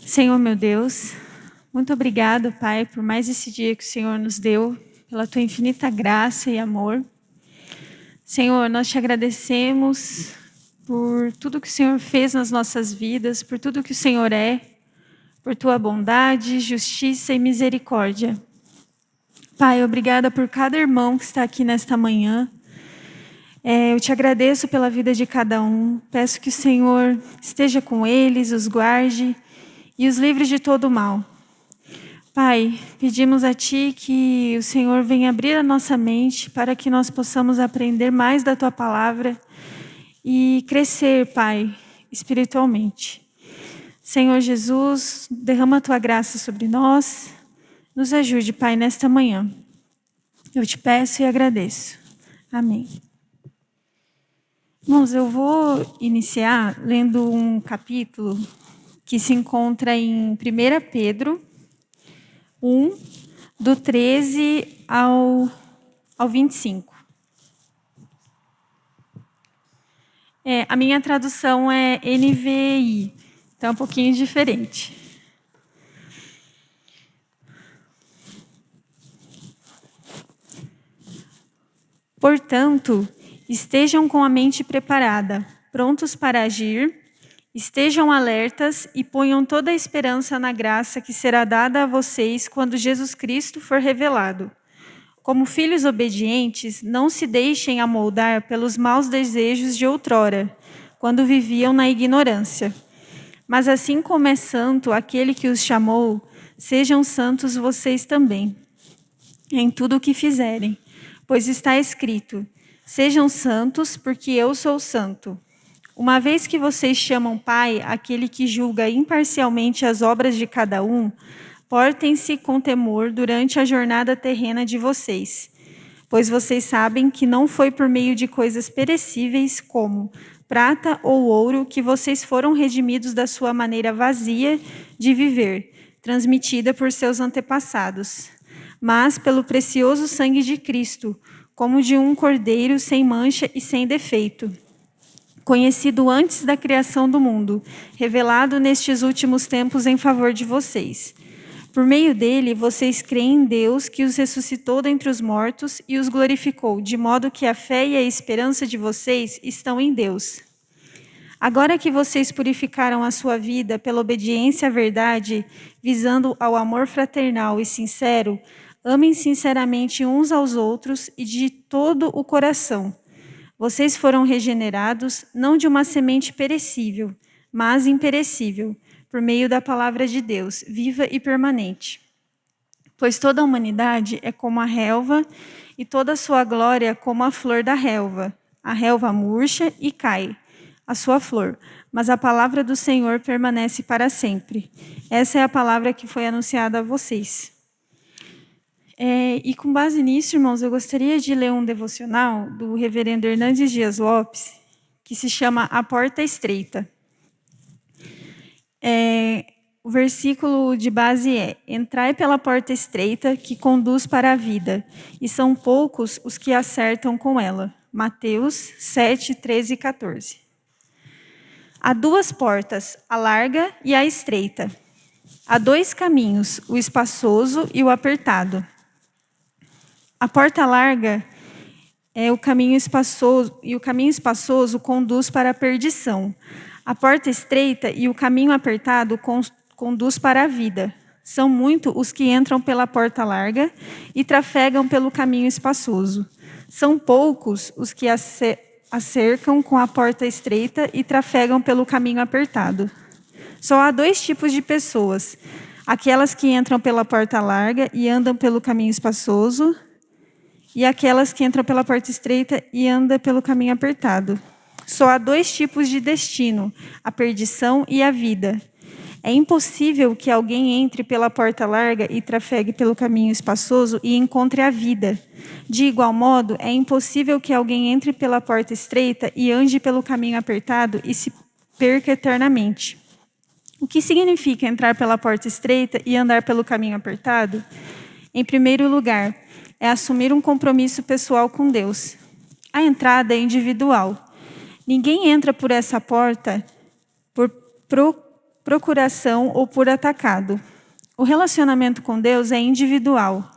Senhor meu Deus, muito obrigado, Pai, por mais esse dia que o Senhor nos deu, pela Tua infinita graça e amor. Senhor, nós te agradecemos por tudo que o Senhor fez nas nossas vidas, por tudo que o Senhor é, por Tua bondade, justiça e misericórdia. Pai, obrigada por cada irmão que está aqui nesta manhã. Eu te agradeço pela vida de cada um. Peço que o Senhor esteja com eles, os guarde e os livre de todo o mal. Pai, pedimos a Ti que o Senhor venha abrir a nossa mente para que nós possamos aprender mais da Tua palavra e crescer, Pai, espiritualmente. Senhor Jesus, derrama a Tua graça sobre nós. Nos ajude, Pai, nesta manhã. Eu te peço e agradeço. Amém. Irmãos, eu vou iniciar lendo um capítulo que se encontra em 1 Pedro 1, do 13 ao 25. A minha tradução é NVI, então é um pouquinho diferente. Portanto, estejam com a mente preparada, prontos para agir, estejam alertas e ponham toda a esperança na graça que será dada a vocês quando Jesus Cristo for revelado. Como filhos obedientes, não se deixem amoldar pelos maus desejos de outrora, quando viviam na ignorância. Mas assim como é santo aquele que os chamou, sejam santos vocês também, em tudo o que fizerem. Pois está escrito: sejam santos, porque eu sou santo. Uma vez que vocês chamam Pai aquele que julga imparcialmente as obras de cada um, portem-se com temor durante a jornada terrena de vocês, pois vocês sabem que não foi por meio de coisas perecíveis como prata ou ouro que vocês foram redimidos da sua maneira vazia de viver, transmitida por seus antepassados, mas pelo precioso sangue de Cristo, como de um cordeiro sem mancha e sem defeito, conhecido antes da criação do mundo, revelado nestes últimos tempos em favor de vocês. Por meio dele, vocês creem em Deus, que os ressuscitou dentre os mortos e os glorificou, de modo que a fé e a esperança de vocês estão em Deus. Agora que vocês purificaram a sua vida pela obediência à verdade, visando ao amor fraternal e sincero, amem sinceramente uns aos outros e de todo o coração. Vocês foram regenerados, não de uma semente perecível, mas imperecível, por meio da palavra de Deus, viva e permanente. Pois toda a humanidade é como a relva, e toda a sua glória como a flor da relva. A relva murcha e cai, a sua flor, mas a palavra do Senhor permanece para sempre. Essa é a palavra que foi anunciada a vocês. E com base nisso, irmãos, eu gostaria de ler um devocional do reverendo Hernandes Dias Lopes, que se chama A Porta Estreita. O versículo de base é: entrai pela porta estreita que conduz para a vida, e são poucos os que acertam com ela. Mateus 7, 13 e 14. Há duas portas, a larga e a estreita. Há dois caminhos, o espaçoso e o apertado. A porta larga é o caminho espaçoso, e o caminho espaçoso conduz para a perdição. A porta estreita e o caminho apertado conduz para a vida. São muitos os que entram pela porta larga e trafegam pelo caminho espaçoso. São poucos os que acercam com a porta estreita e trafegam pelo caminho apertado. Só há dois tipos de pessoas: aquelas que entram pela porta larga e andam pelo caminho espaçoso, e aquelas que entram pela porta estreita e andam pelo caminho apertado. Só há dois tipos de destino: a perdição e a vida. É impossível que alguém entre pela porta larga e trafegue pelo caminho espaçoso e encontre a vida. De igual modo, é impossível que alguém entre pela porta estreita e ande pelo caminho apertado e se perca eternamente. O que significa entrar pela porta estreita e andar pelo caminho apertado? Em primeiro lugar, é assumir um compromisso pessoal com Deus. A entrada é individual. Ninguém entra por essa porta por procuração ou por atacado. O relacionamento com Deus é individual.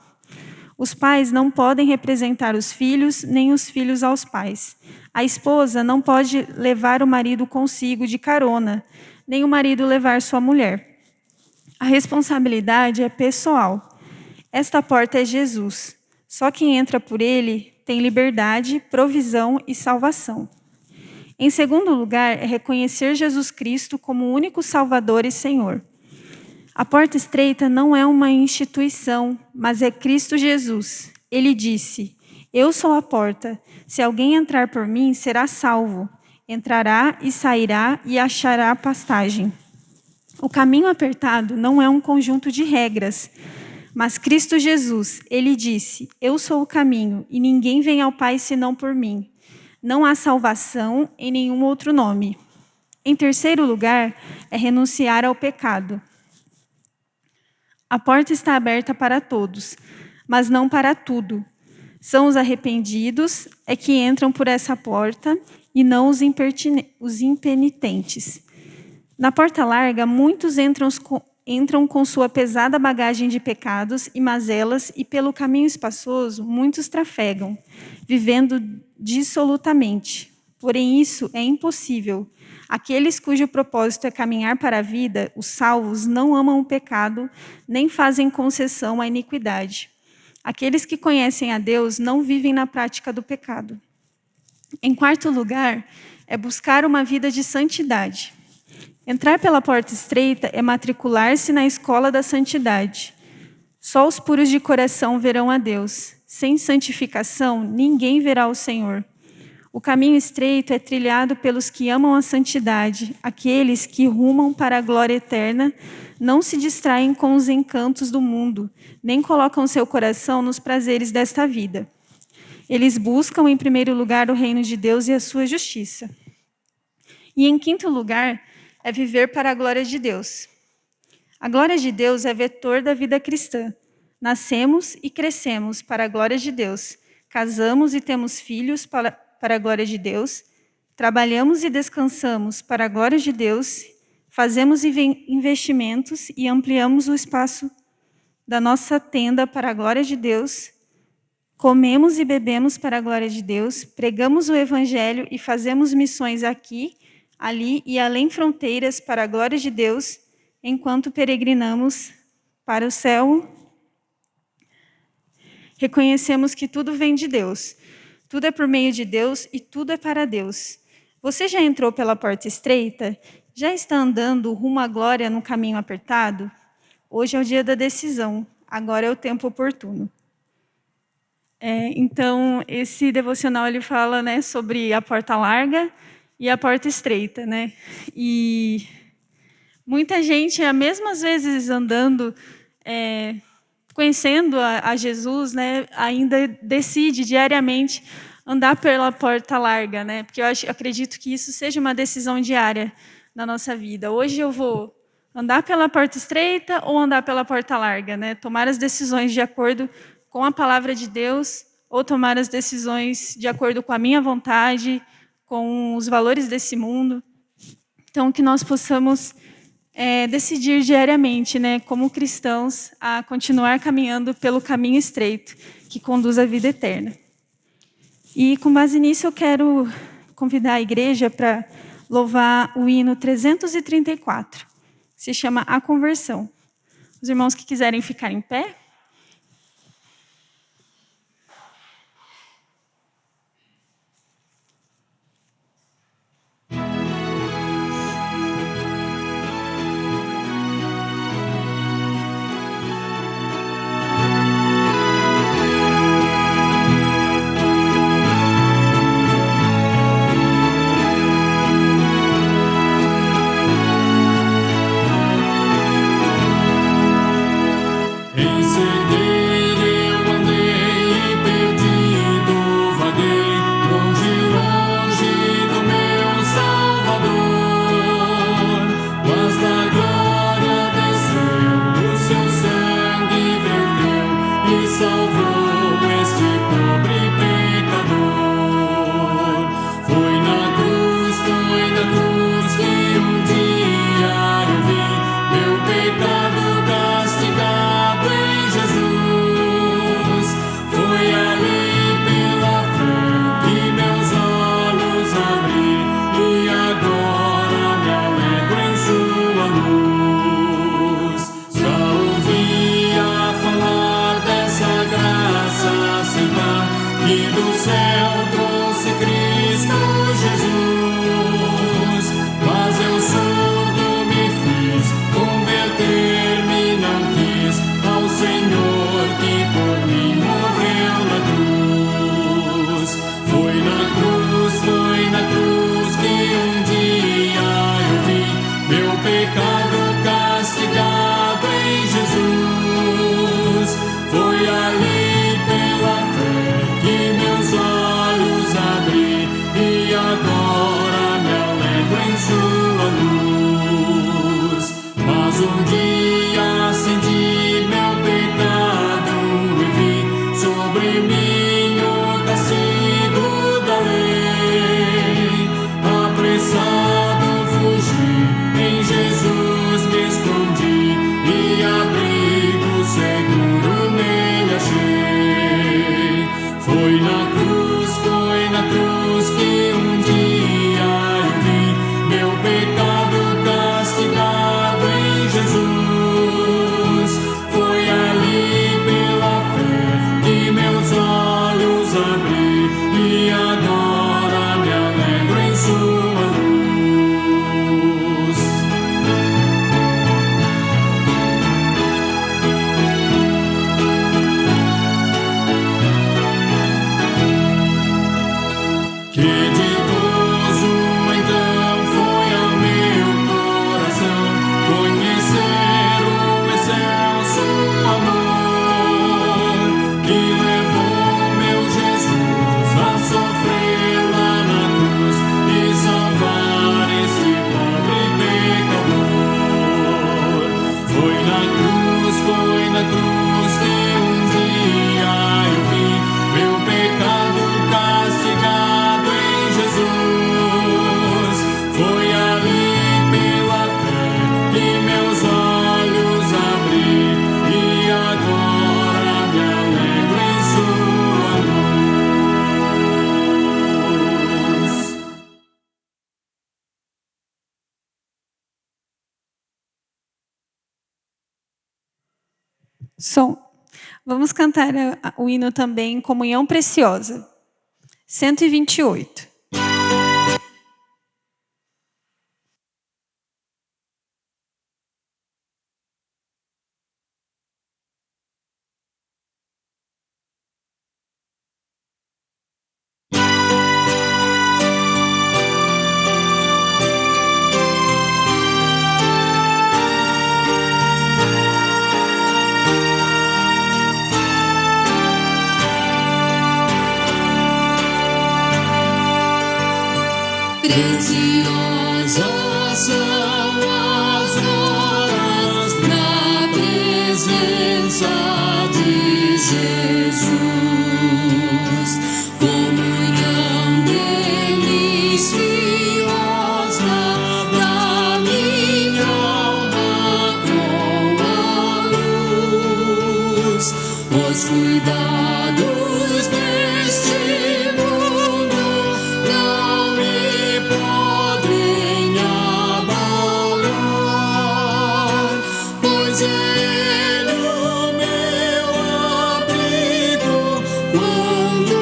Os pais não podem representar os filhos, nem os filhos aos pais. A esposa não pode levar o marido consigo de carona, nem o marido levar sua mulher. A responsabilidade é pessoal. Esta porta é Jesus. Só quem entra por ele tem liberdade, provisão e salvação. Em segundo lugar, é reconhecer Jesus Cristo como o único Salvador e Senhor. A porta estreita não é uma instituição, mas é Cristo Jesus. Ele disse: Eu sou a porta. Se alguém entrar por mim, será salvo. Entrará e sairá e achará pastagem. O caminho apertado não é um conjunto de regras, mas Cristo Jesus, ele disse: Eu sou o caminho, e ninguém vem ao Pai senão por mim. Não há salvação em nenhum outro nome. Em terceiro lugar, é renunciar ao pecado. A porta está aberta para todos, mas não para tudo. São os arrependidos é que entram por essa porta e não os impenitentes. Na porta larga, muitos entram com sua pesada bagagem de pecados e mazelas, e pelo caminho espaçoso, muitos trafegam, vivendo dissolutamente. Porém, isso é impossível. Aqueles cujo propósito é caminhar para a vida, os salvos, não amam o pecado, nem fazem concessão à iniquidade. Aqueles que conhecem a Deus não vivem na prática do pecado. Em quarto lugar, é buscar uma vida de santidade. Entrar pela porta estreita é matricular-se na escola da santidade. Só os puros de coração verão a Deus. Sem santificação, ninguém verá o Senhor. O caminho estreito é trilhado pelos que amam a santidade, aqueles que rumam para a glória eterna, não se distraem com os encantos do mundo, nem colocam seu coração nos prazeres desta vida. Eles buscam, em primeiro lugar, o reino de Deus e a sua justiça. E, em quinto lugar, é viver para a glória de Deus. A glória de Deus é vetor da vida cristã. Nascemos e crescemos para a glória de Deus. Casamos e temos filhos para a glória de Deus. Trabalhamos e descansamos para a glória de Deus. Fazemos investimentos e ampliamos o espaço da nossa tenda para a glória de Deus. Comemos e bebemos para a glória de Deus. Pregamos o evangelho e fazemos missões aqui, ali e além fronteiras para a glória de Deus, enquanto peregrinamos para o céu. Reconhecemos que tudo vem de Deus, tudo é por meio de Deus e tudo é para Deus. Você já entrou pela porta estreita? Já está andando rumo à glória no caminho apertado? Hoje é o dia da decisão, agora é o tempo oportuno. Então, esse devocional ele fala, né, sobre a porta larga e a porta estreita, né? E muita gente, mesmo às vezes andando, conhecendo a Jesus, né, ainda decide diariamente andar pela porta larga, né? Porque eu acredito que isso seja uma decisão diária na nossa vida. Hoje eu vou andar pela porta estreita ou andar pela porta larga, né? Tomar as decisões de acordo com a palavra de Deus ou tomar as decisões de acordo com a minha vontade, com os valores desse mundo. Então, que nós possamos decidir diariamente, né, como cristãos, a continuar caminhando pelo caminho estreito, que conduz à vida eterna. E, com base nisso, eu quero convidar a igreja para louvar o hino 334, que se chama A Conversão. Os irmãos que quiserem ficar em pé. Em pecado castigado em Jesus. Foi ali pela fé que meus olhos abri e agora me alegro em sua luz. Mas um dia acendi meu pecado e vi sobre mim o castigo da lei. Apressado fugi, em Jesus me escondi e abrigo seguro nele achei. Foi na cruz que um dia eu vi meu pecado castigado em Jesus. Foi ali pela fé que meus olhos abri e agora me alegro em sua luz. Que ditoso então foi ao meu coração conhecer o excelso amor que levou meu Jesus a sofrer lá na cruz e salvar este pobre pecador. Foi na cruz que um dia eu vi meu pecado castigado em Jesus. Foi ali pela fé que meus olhos abri e agora me alegro em sua luz. Som. Vamos cantar o hino também, Comunhão Preciosa. 128. Preciosas são as horas na presença de Jesus. Comunhão deliciosa da minha alma com a luz. Os cuidados deste mundo não me podem abalar, pois Ele o meu abrigo quando o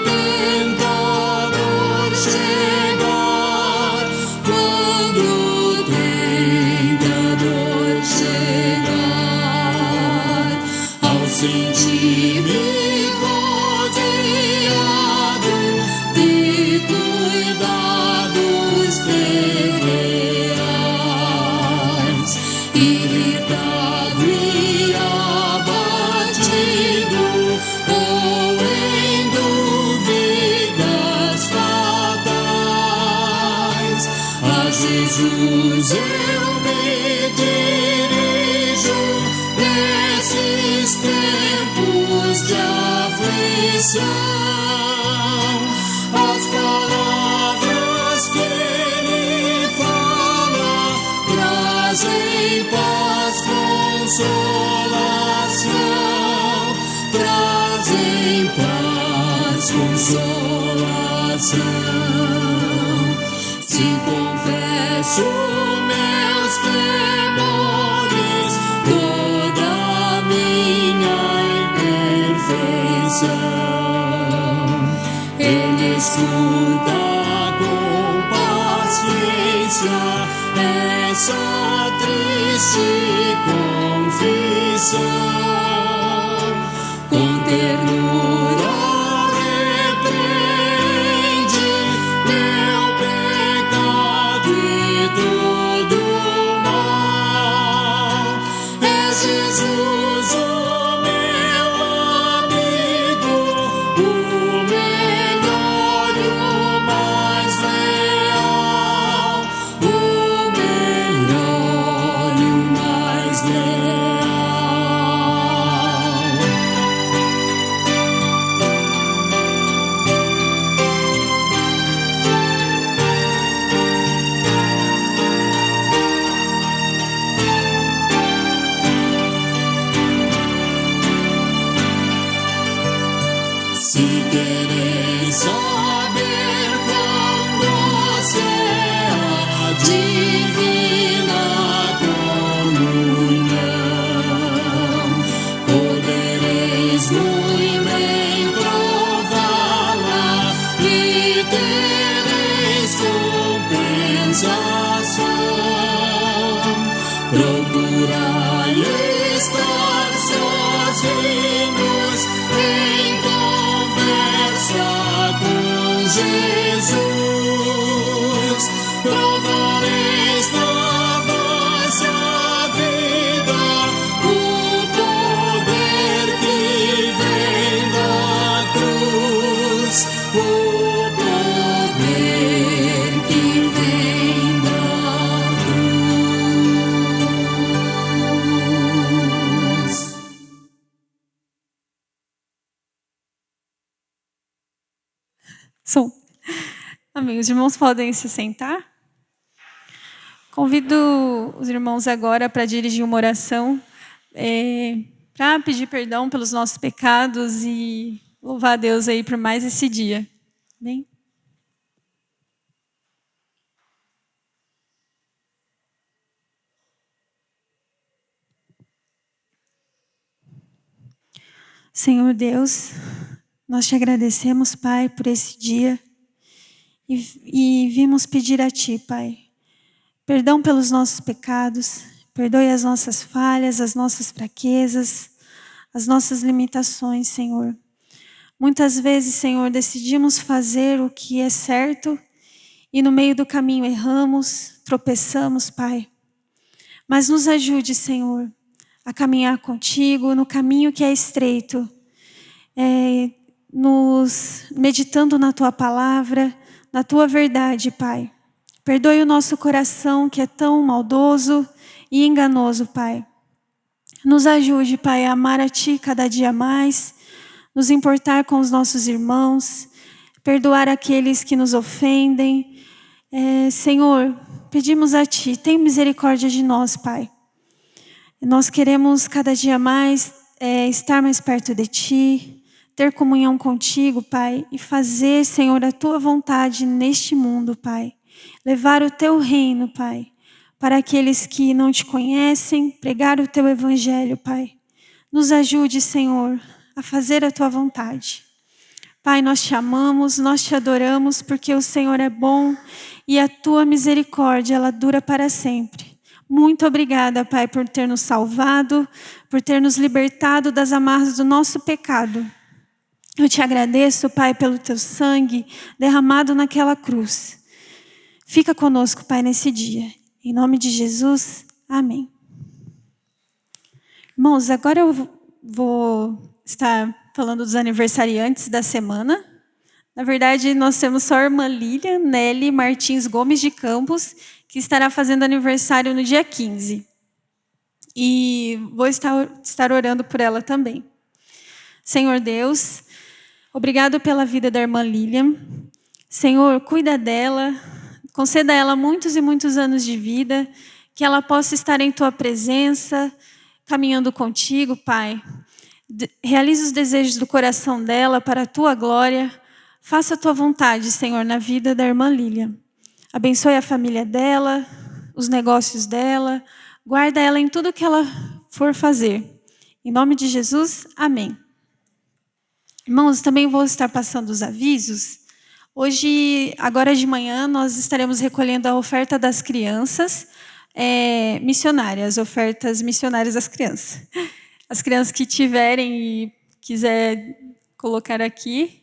tentador chegar, quando o tentador chegar. Ao sentir-me rodeado de cuidados terreais, irritado e abatido, ou em dúvidas fatais, a Jesus eu me dirijo nesses tempos de aflição. As palavras que Ele fala trazem paz, consolação, trazem paz, consolação. Se confesso meus temores, toda a minha imperfeição, Ele escuta com paciência essa triste confissão. Com ternura repreende meu pecado e todo Jesus, o meu amigo, o melhor e o mais leal, o melhor e o mais leal. Se quereis saber quando será a divina comunhão, podereis muito bem prová-la e tereis compensação. Procurai estar sozinhos em conversa com Jesus, provareis na vossa vida o poder que vem da cruz, o poder que vem da cruz. Som. Amém. Os irmãos podem se sentar. Convido os irmãos agora para dirigir uma oração, para pedir perdão pelos nossos pecados e louvar a Deus aí por mais esse dia. Amém? Senhor Deus, nós te agradecemos, Pai, por esse dia e vimos pedir a Ti, Pai, perdão pelos nossos pecados, perdoe as nossas falhas, as nossas fraquezas, as nossas limitações, Senhor. Muitas vezes, Senhor, decidimos fazer o que é certo e no meio do caminho erramos, tropeçamos, Pai. Mas nos ajude, Senhor, a caminhar contigo no caminho que é estreito, nos meditando na Tua palavra, na Tua verdade, Pai. Perdoe o nosso coração que é tão maldoso e enganoso, Pai. Nos ajude, Pai, a amar a Ti cada dia mais, nos importar com os nossos irmãos, perdoar aqueles que nos ofendem. Senhor, pedimos a Ti, tem misericórdia de nós, Pai. Nós queremos cada dia mais estar mais perto de Ti, ter comunhão contigo, Pai, e fazer, Senhor, a Tua vontade neste mundo, Pai. Levar o Teu reino, Pai, para aqueles que não Te conhecem, pregar o Teu evangelho, Pai. Nos ajude, Senhor, a fazer a Tua vontade. Pai, nós Te amamos, nós Te adoramos, porque o Senhor é bom e a Tua misericórdia, ela dura para sempre. Muito obrigada, Pai, por ter nos salvado, por ter nos libertado das amarras do nosso pecado. Eu Te agradeço, Pai, pelo Teu sangue derramado naquela cruz. Fica conosco, Pai, nesse dia. Em nome de Jesus, amém. Irmãos, agora eu vou estar falando dos aniversariantes da semana. Na verdade, nós temos só a irmã Lilian Nelly Martins Gomes de Campos, que estará fazendo aniversário no dia 15. E vou estar orando por ela também. Senhor Deus, obrigado pela vida da irmã Lilian. Senhor, cuida dela, conceda a ela muitos e muitos anos de vida, que ela possa estar em Tua presença, caminhando contigo, Pai. Realize os desejos do coração dela para a Tua glória. Faça a Tua vontade, Senhor, na vida da irmã Lilian. Abençoe a família dela, os negócios dela. Guarda ela em tudo que ela for fazer. Em nome de Jesus, amém. Irmãos, também vou estar passando os avisos. Hoje, agora de manhã, nós estaremos recolhendo a oferta das crianças missionárias, ofertas missionárias das crianças. As crianças que tiverem e quiser colocar aqui.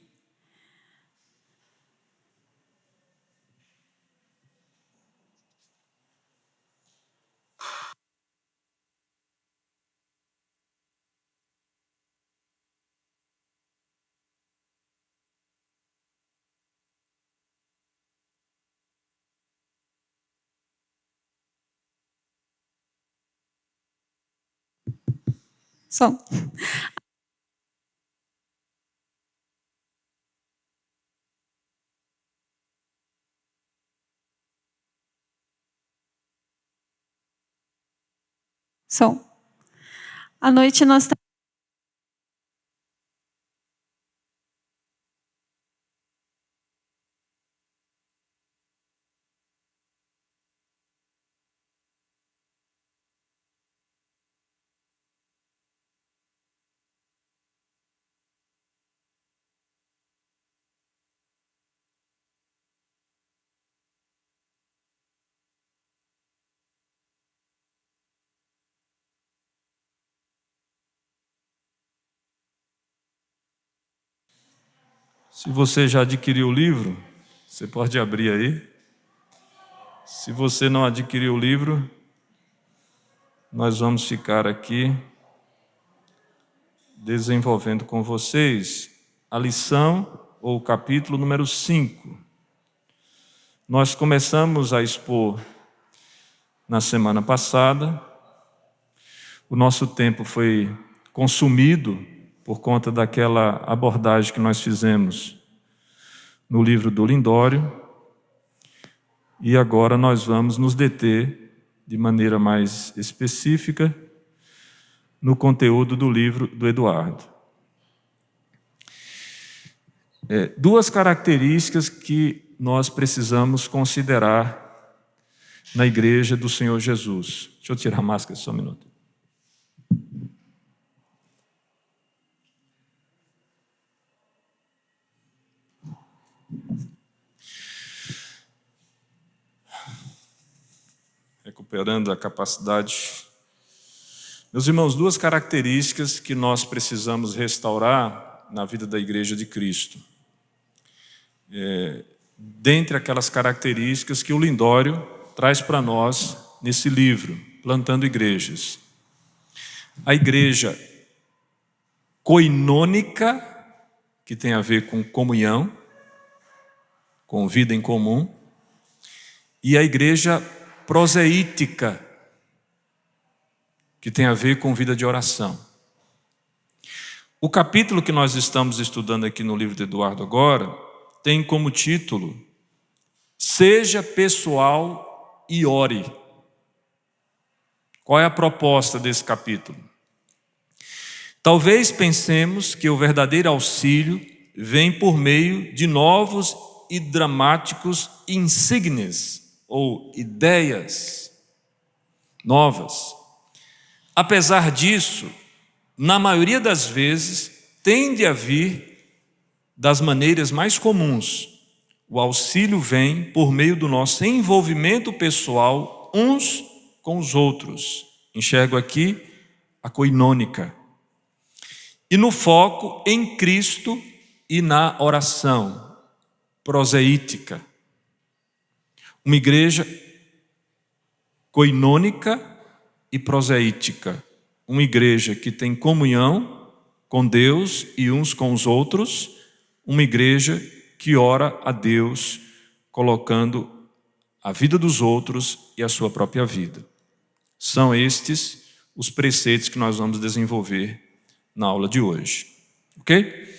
Som. Som. À noite nós Se você já adquiriu o livro, você pode abrir aí. Se você não adquiriu o livro, nós vamos ficar aqui desenvolvendo com vocês a lição ou o capítulo número 5. Nós começamos a expor na semana passada. O nosso tempo foi consumido por conta daquela abordagem que nós fizemos no livro do Lindório. E agora nós vamos nos deter de maneira mais específica no conteúdo do livro do Eduardo. Duas características que nós precisamos considerar na igreja do Senhor Jesus. Deixa eu tirar a máscara só um minuto. Recuperando a capacidade. Meus irmãos, duas características que nós precisamos restaurar na vida da Igreja de Cristo. Dentre aquelas características que o Lindório traz para nós nesse livro, Plantando Igrejas. A igreja koinônica, que tem a ver com comunhão, com vida em comum, e a igreja proseítica, que tem a ver com vida de oração. O capítulo que nós estamos estudando aqui no livro de Eduardo agora tem como título Seja pessoal e ore. Qual é a proposta desse capítulo? Talvez pensemos que o verdadeiro auxílio vem por meio de novos e dramáticos insígnias ou ideias novas. Apesar disso, na maioria das vezes, tende a vir das maneiras mais comuns. O auxílio vem por meio do nosso envolvimento pessoal uns com os outros. Enxergo aqui a koinônica. E no foco em Cristo e na oração proseítica. Uma igreja koinônica e proseítica. Uma igreja que tem comunhão com Deus e uns com os outros. Uma igreja que ora a Deus, colocando a vida dos outros e a sua própria vida. São estes os preceitos que nós vamos desenvolver na aula de hoje. Ok?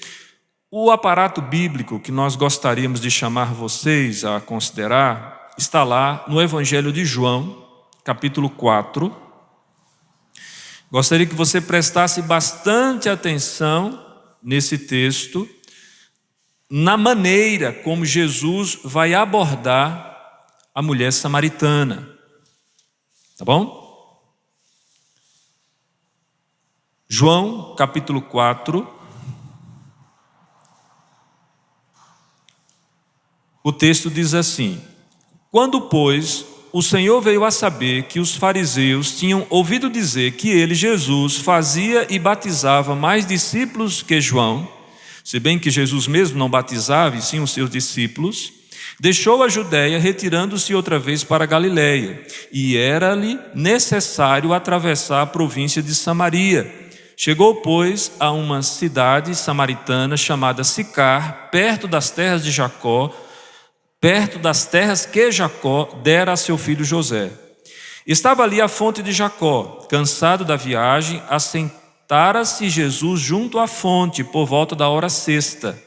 O aparato bíblico que nós gostaríamos de chamar vocês a considerar está lá no Evangelho de João, capítulo 4. Gostaria que você prestasse bastante atenção nesse texto, na maneira como Jesus vai abordar a mulher samaritana. Tá bom? João, capítulo 4. O texto diz assim: Quando, pois, o Senhor veio a saber que os fariseus tinham ouvido dizer que ele, Jesus, fazia e batizava mais discípulos que João, se bem que Jesus mesmo não batizava, e sim os seus discípulos, deixou a Judéia, retirando-se outra vez para a Galiléia, e era-lhe necessário atravessar a província de Samaria. Chegou, pois, a uma cidade samaritana chamada Sicar, perto das terras de Jacó, perto das terras que Jacó dera a seu filho José. Estava ali a fonte de Jacó. Cansado da viagem, Sentara-se Jesus junto à fonte por volta da hora sexta.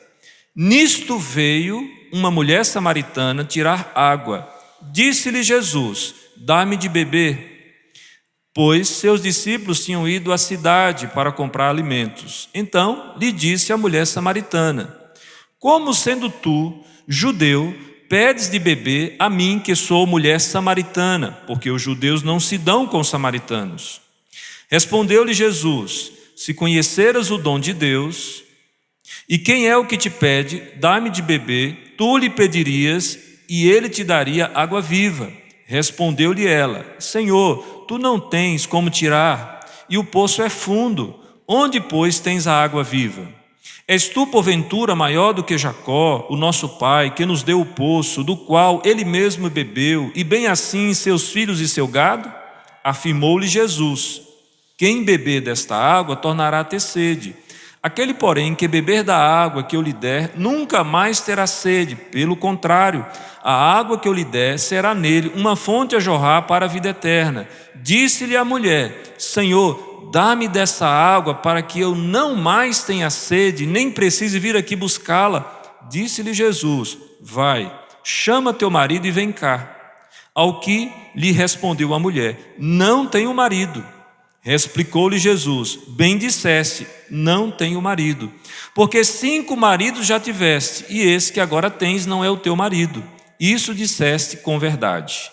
Nisto veio uma mulher samaritana tirar água. Disse-lhe Jesus: dá-me de beber, pois seus discípulos tinham ido à cidade para comprar alimentos. Então lhe disse a mulher samaritana: como sendo tu, judeu, pedes de beber a mim, que sou mulher samaritana? Porque os judeus não se dão com os samaritanos. Respondeu-lhe Jesus: se conheceras o dom de Deus, e quem é o que te pede, dá-me de beber, tu lhe pedirias, e ele te daria água viva. Respondeu-lhe ela: Senhor, tu não tens como tirar, e o poço é fundo. Onde, pois, tens a água viva? És tu, porventura, maior do que Jacó, o nosso pai, que nos deu o poço, do qual ele mesmo bebeu, e bem assim seus filhos e seu gado? Afirmou-lhe Jesus: quem beber desta água tornará a ter sede. Aquele, porém, que beber da água que eu lhe der, nunca mais terá sede. Pelo contrário, a água que eu lhe der será nele uma fonte a jorrar para a vida eterna. Disse-lhe a mulher: Senhor, dá-me dessa água para que eu não mais tenha sede, nem precise vir aqui buscá-la. Disse-lhe Jesus: vai, chama teu marido e vem cá. Ao que lhe respondeu a mulher: não tenho marido. Replicou-lhe Jesus: bem disseste, não tenho marido, porque 5 maridos já tiveste, e esse que agora tens não é o teu marido. Isso disseste com verdade.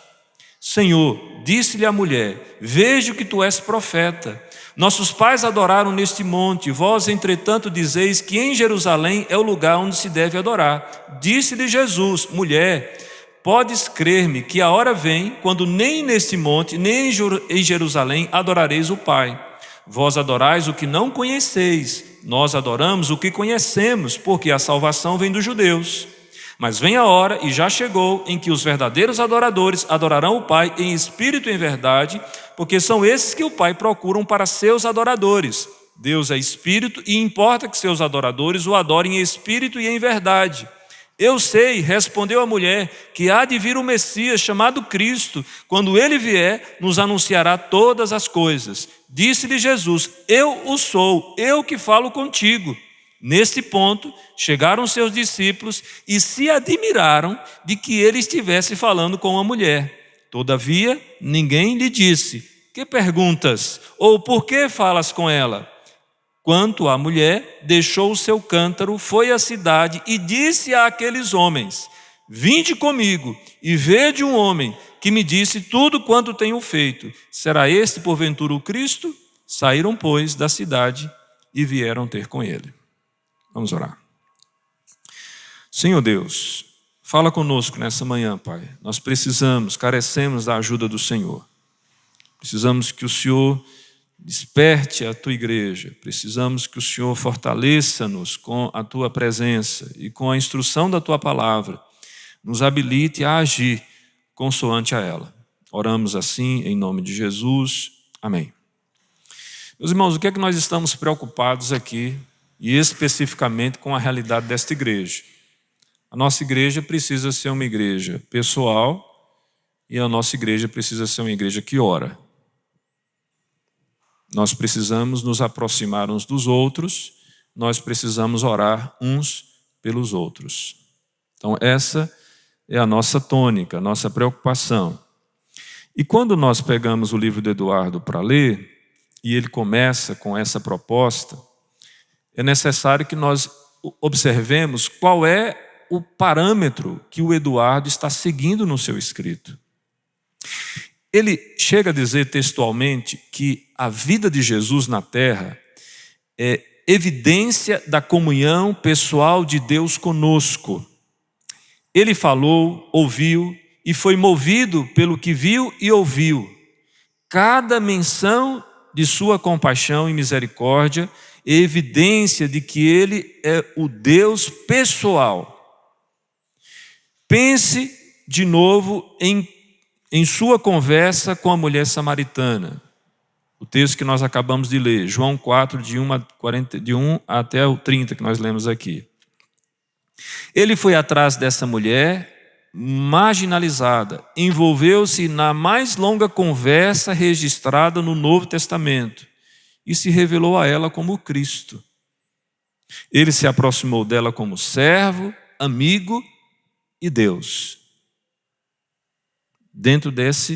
Senhor, disse-lhe a mulher: vejo que tu és profeta. Nossos pais adoraram neste monte, vós, entretanto, dizeis que em Jerusalém é o lugar onde se deve adorar. Disse-lhe Jesus: mulher, podes crer-me que a hora vem, quando nem neste monte, nem em Jerusalém adorareis o Pai. Vós adorais o que não conheceis, nós adoramos o que conhecemos, porque a salvação vem dos judeus. Mas vem a hora, e já chegou, em que os verdadeiros adoradores adorarão o Pai em espírito e em verdade, porque são esses que o Pai procuram para seus adoradores. Deus é espírito, e importa que seus adoradores o adorem em espírito e em verdade. Eu sei, respondeu a mulher, que há de vir o Messias, chamado Cristo. Quando ele vier, nos anunciará todas as coisas. Disse-lhe Jesus: eu o sou, eu que falo contigo. Neste ponto, chegaram seus discípulos e se admiraram de que ele estivesse falando com a mulher. Todavia, ninguém lhe disse: que perguntas? Ou por que falas com ela? Quanto à mulher, deixou o seu cântaro, foi à cidade e disse àqueles homens: vinde comigo e vede um homem que me disse tudo quanto tenho feito. Será este porventura o Cristo? Saíram, pois, da cidade e vieram ter com ele. Vamos orar. Senhor Deus, fala conosco nessa manhã, Pai. Nós precisamos, carecemos da ajuda do Senhor. Precisamos que o Senhor desperte a tua igreja. Precisamos que o Senhor fortaleça-nos com a tua presença e com a instrução da tua palavra. Nos habilite a agir consoante a ela. Oramos assim em nome de Jesus. Amém. Meus irmãos, o que é que nós estamos preocupados aqui, e especificamente com a realidade desta igreja? A nossa igreja precisa ser uma igreja pessoal, e a nossa igreja precisa ser uma igreja que ora. Nós precisamos nos aproximar uns dos outros, nós precisamos orar uns pelos outros. Então essa é a nossa tônica, a nossa preocupação. E quando nós pegamos o livro de Eduardo para ler, e ele começa com essa proposta, é necessário que nós observemos qual é o parâmetro que o Eduardo está seguindo no seu escrito. Ele chega a dizer textualmente que a vida de Jesus na terra é evidência da comunhão pessoal de Deus conosco. Ele falou, ouviu e foi movido pelo que viu e ouviu. Cada menção de sua compaixão e misericórdia é evidência de que ele é o Deus pessoal. Pense de novo em sua conversa com a mulher samaritana. O texto que nós acabamos de ler, João 4, de 1 até o 30, que nós lemos aqui. Ele foi atrás dessa mulher marginalizada, envolveu-se na mais longa conversa registrada no Novo Testamento. e se revelou a ela como Cristo. Ele se aproximou dela como servo, amigo e Deus. Dentro dessa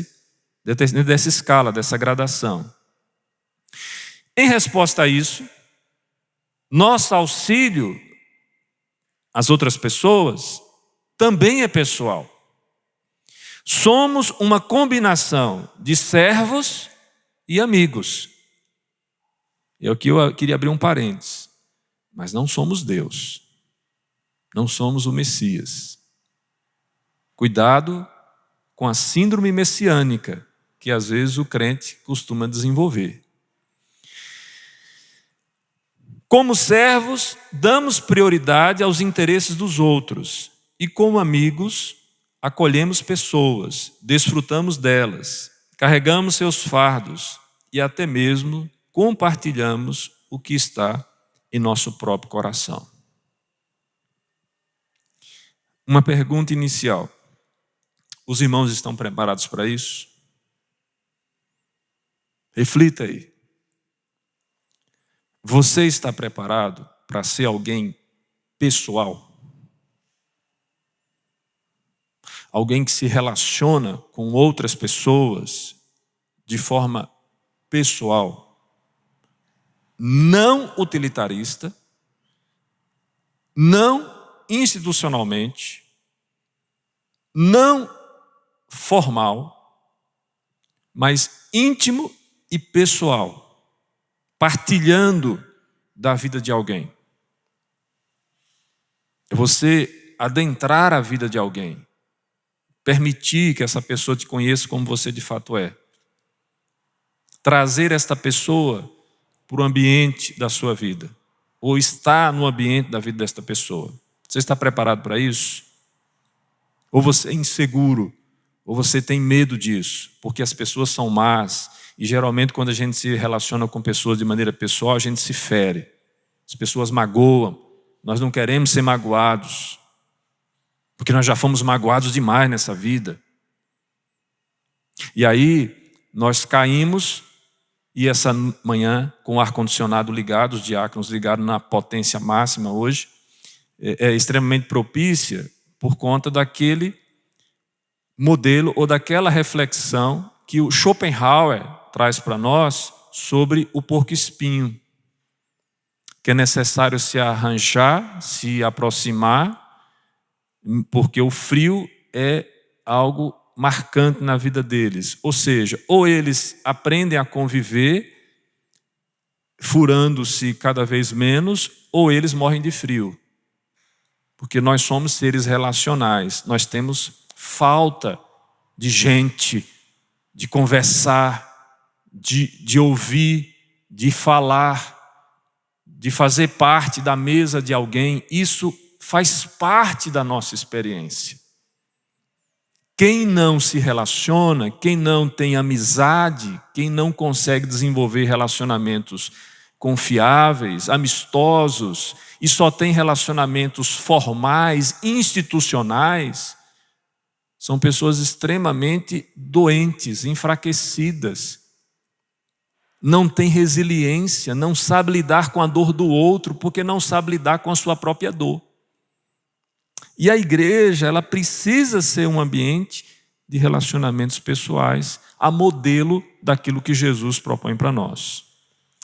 escala, dessa gradação. Em resposta a isso, nosso auxílio às outras pessoas também é pessoal. Somos uma combinação de servos e amigos. E aqui eu queria abrir um parênteses. Mas não somos Deus. Não somos o Messias. Cuidado com a síndrome messiânica que às vezes o crente costuma desenvolver. Como servos, damos prioridade aos interesses dos outros e como amigos, acolhemos pessoas, desfrutamos delas, carregamos seus fardos e até mesmo compartilhamos o que está em nosso próprio coração. Uma pergunta inicial. Os irmãos estão preparados para isso? Reflita aí. Você está preparado para ser alguém pessoal? Alguém que se relaciona com outras pessoas de forma pessoal, não utilitarista, não institucionalmente, não formal, mas íntimo e pessoal, partilhando da vida de alguém. É você adentrar a vida de alguém, permitir que essa pessoa te conheça como você de fato é. Trazer esta pessoa para o ambiente da sua vida, ou estar no ambiente da vida desta pessoa. Você está preparado para isso? Ou você é inseguro, ou você tem medo disso, porque as pessoas são más, e geralmente quando a gente se relaciona com pessoas de maneira pessoal, a gente se fere. As pessoas magoam, nós não queremos ser magoados, porque nós já fomos magoados demais nessa vida. E aí, nós caímos, e essa manhã, com o ar-condicionado ligado, os diáconos ligados na potência máxima hoje, é extremamente propícia por conta daquele modelo ou daquela reflexão que o Schopenhauer traz para nós sobre o porco-espinho, que é necessário se arranjar, se aproximar, porque o frio é algo marcante na vida deles. Ou seja, ou eles aprendem a conviver, furando-se cada vez menos, ou eles morrem de frio. Porque nós somos seres relacionais, nós temos falta de gente, de conversar, de ouvir, de falar, de fazer parte da mesa de alguém. Isso faz parte da nossa experiência. Quem não se relaciona, quem não tem amizade, quem não consegue desenvolver relacionamentos confiáveis, amistosos, e só tem relacionamentos formais, institucionais, são pessoas extremamente doentes, enfraquecidas, não tem resiliência, não sabe lidar com a dor do outro, porque não sabe lidar com a sua própria dor. E a igreja, ela precisa ser um ambiente de relacionamentos pessoais, a modelo daquilo que Jesus propõe para nós.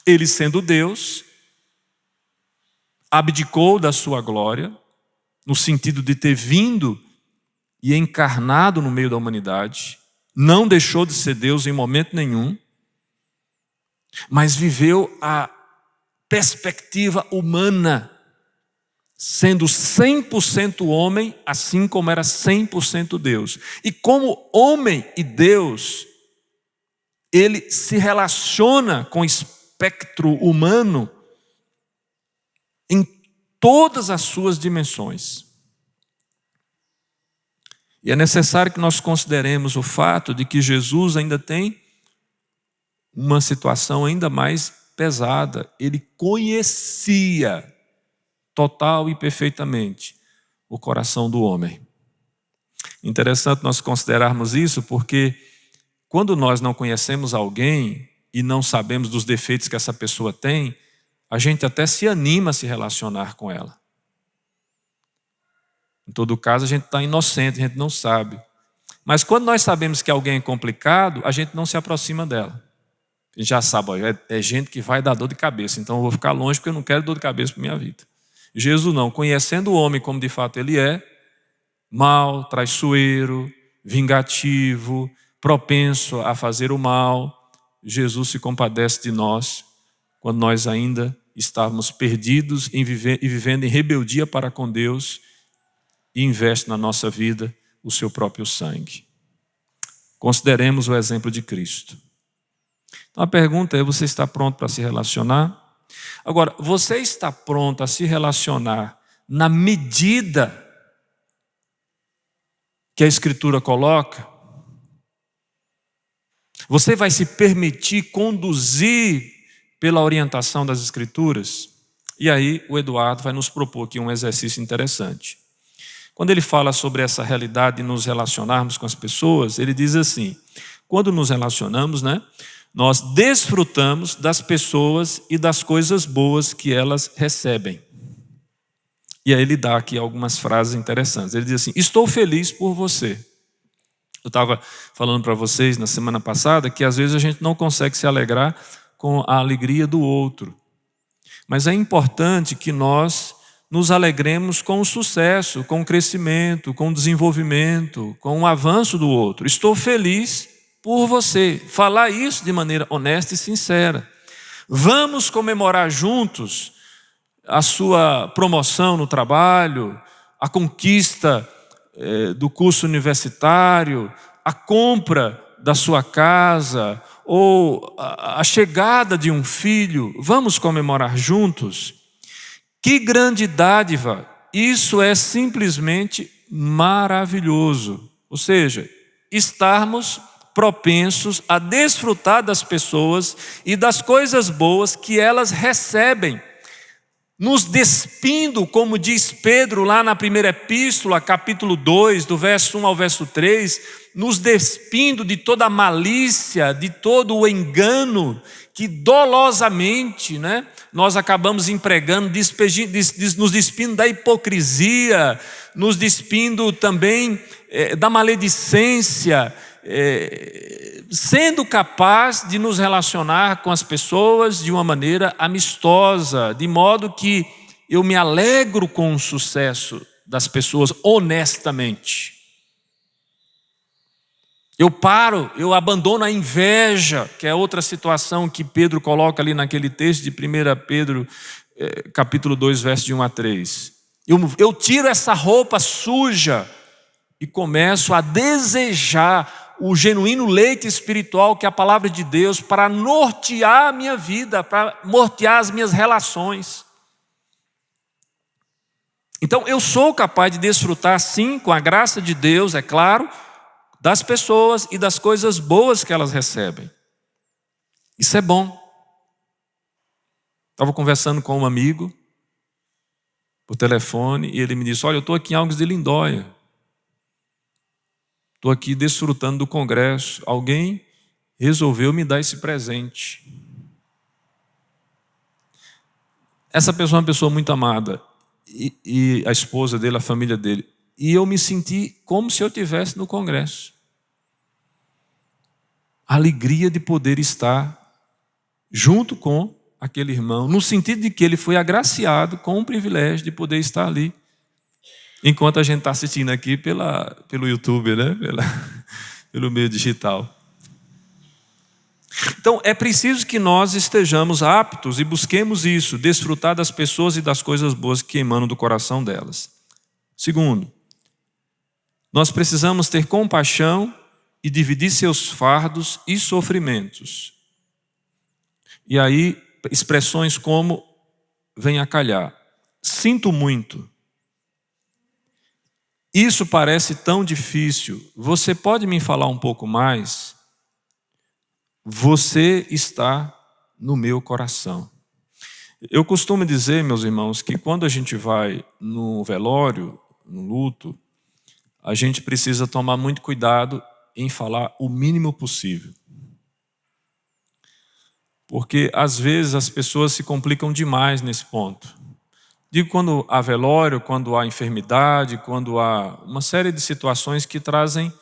Ele, sendo Deus, abdicou da sua glória, no sentido de ter vindo e encarnado no meio da humanidade, não deixou de ser Deus em momento nenhum, mas viveu a perspectiva humana, sendo 100% homem, assim como era 100% Deus. E como homem e Deus, ele se relaciona com o espectro humano em todas as suas dimensões. E é necessário que nós consideremos o fato de que Jesus ainda tem uma situação ainda mais pesada. Ele conhecia total e perfeitamente o coração do homem. Interessante nós considerarmos isso, porque quando nós não conhecemos alguém, e não sabemos dos defeitos que essa pessoa tem, a gente até se anima a se relacionar com ela. Em todo caso, a gente está inocente, a gente não sabe. Mas quando nós sabemos que alguém é complicado, a gente não se aproxima dela. A gente já sabe, ó, é gente que vai dar dor de cabeça, então eu vou ficar longe porque eu não quero dor de cabeça para minha vida. Jesus não, conhecendo o homem como de fato ele é, mau, traiçoeiro, vingativo, propenso a fazer o mal, Jesus se compadece de nós quando nós ainda estávamos perdidos e vivendo em rebeldia para com Deus e investe na nossa vida o seu próprio sangue. Consideremos o exemplo de Cristo. Então a pergunta é, você está pronto para se relacionar? Agora, você está pronto a se relacionar na medida que a Escritura coloca? Você vai se permitir conduzir pela orientação das Escrituras? E aí o Eduardo vai nos propor aqui um exercício interessante. Quando ele fala sobre essa realidade de nos relacionarmos com as pessoas, ele diz assim, quando nos relacionamos, nós desfrutamos das pessoas e das coisas boas que elas recebem. E aí ele dá aqui algumas frases interessantes. Ele diz assim, estou feliz por você. Eu estava falando para vocês na semana passada que às vezes a gente não consegue se alegrar com a alegria do outro. Mas é importante que nós nos alegremos com o sucesso, com o crescimento, com o desenvolvimento, com o avanço do outro. Estou feliz por você. Falar isso de maneira honesta e sincera. Vamos comemorar juntos a sua promoção no trabalho, a conquista do curso universitário, a compra da sua casa ou a chegada de um filho. Vamos comemorar juntos? Que grande dádiva! Isso é simplesmente maravilhoso. Ou seja, estarmos propensos a desfrutar das pessoas e das coisas boas que elas recebem, nos despindo, como diz Pedro lá na primeira epístola, capítulo 2, do verso 1 ao verso 3, nos despindo de toda a malícia, de todo o engano que dolosamente nós acabamos empregando, nos despindo da hipocrisia, nos despindo também da maledicência, sendo capaz de nos relacionar com as pessoas de uma maneira amistosa, de modo que eu me alegro com o sucesso das pessoas honestamente. Eu abandono a inveja, que é outra situação que Pedro coloca ali naquele texto de 1 Pedro, capítulo 2, verso de 1 a 3. Eu tiro essa roupa suja e começo a desejar o genuíno leite espiritual que é a palavra de Deus para nortear a minha vida, para nortear as minhas relações. Então eu sou capaz de desfrutar sim, com a graça de Deus, é claro, das pessoas e das coisas boas que elas recebem. Isso é bom. Estava conversando com um amigo por telefone e ele me disse, olha, eu estou aqui em Algos de Lindóia. Estou aqui desfrutando do congresso. Alguém resolveu me dar esse presente. Essa pessoa é uma pessoa muito amada. E a esposa dele, a família dele. E eu me senti como se eu estivesse no congresso. A alegria de poder estar junto com aquele irmão, no sentido de que ele foi agraciado com o privilégio de poder estar ali. Enquanto a gente está assistindo aqui pelo YouTube, pelo meio digital. Então, é preciso que nós estejamos aptos e busquemos isso, desfrutar das pessoas e das coisas boas que emanam do coração delas. Segundo, nós precisamos ter compaixão e dividir seus fardos e sofrimentos. E aí, expressões como, vem a calhar, sinto muito. Isso parece tão difícil. Você pode me falar um pouco mais? Você está no meu coração. Eu costumo dizer, meus irmãos, que quando a gente vai no velório, no luto, a gente precisa tomar muito cuidado em falar o mínimo possível. porque às vezes as pessoas se complicam demais nesse ponto. Digo quando há velório, quando há enfermidade, quando há uma série de situações que trazem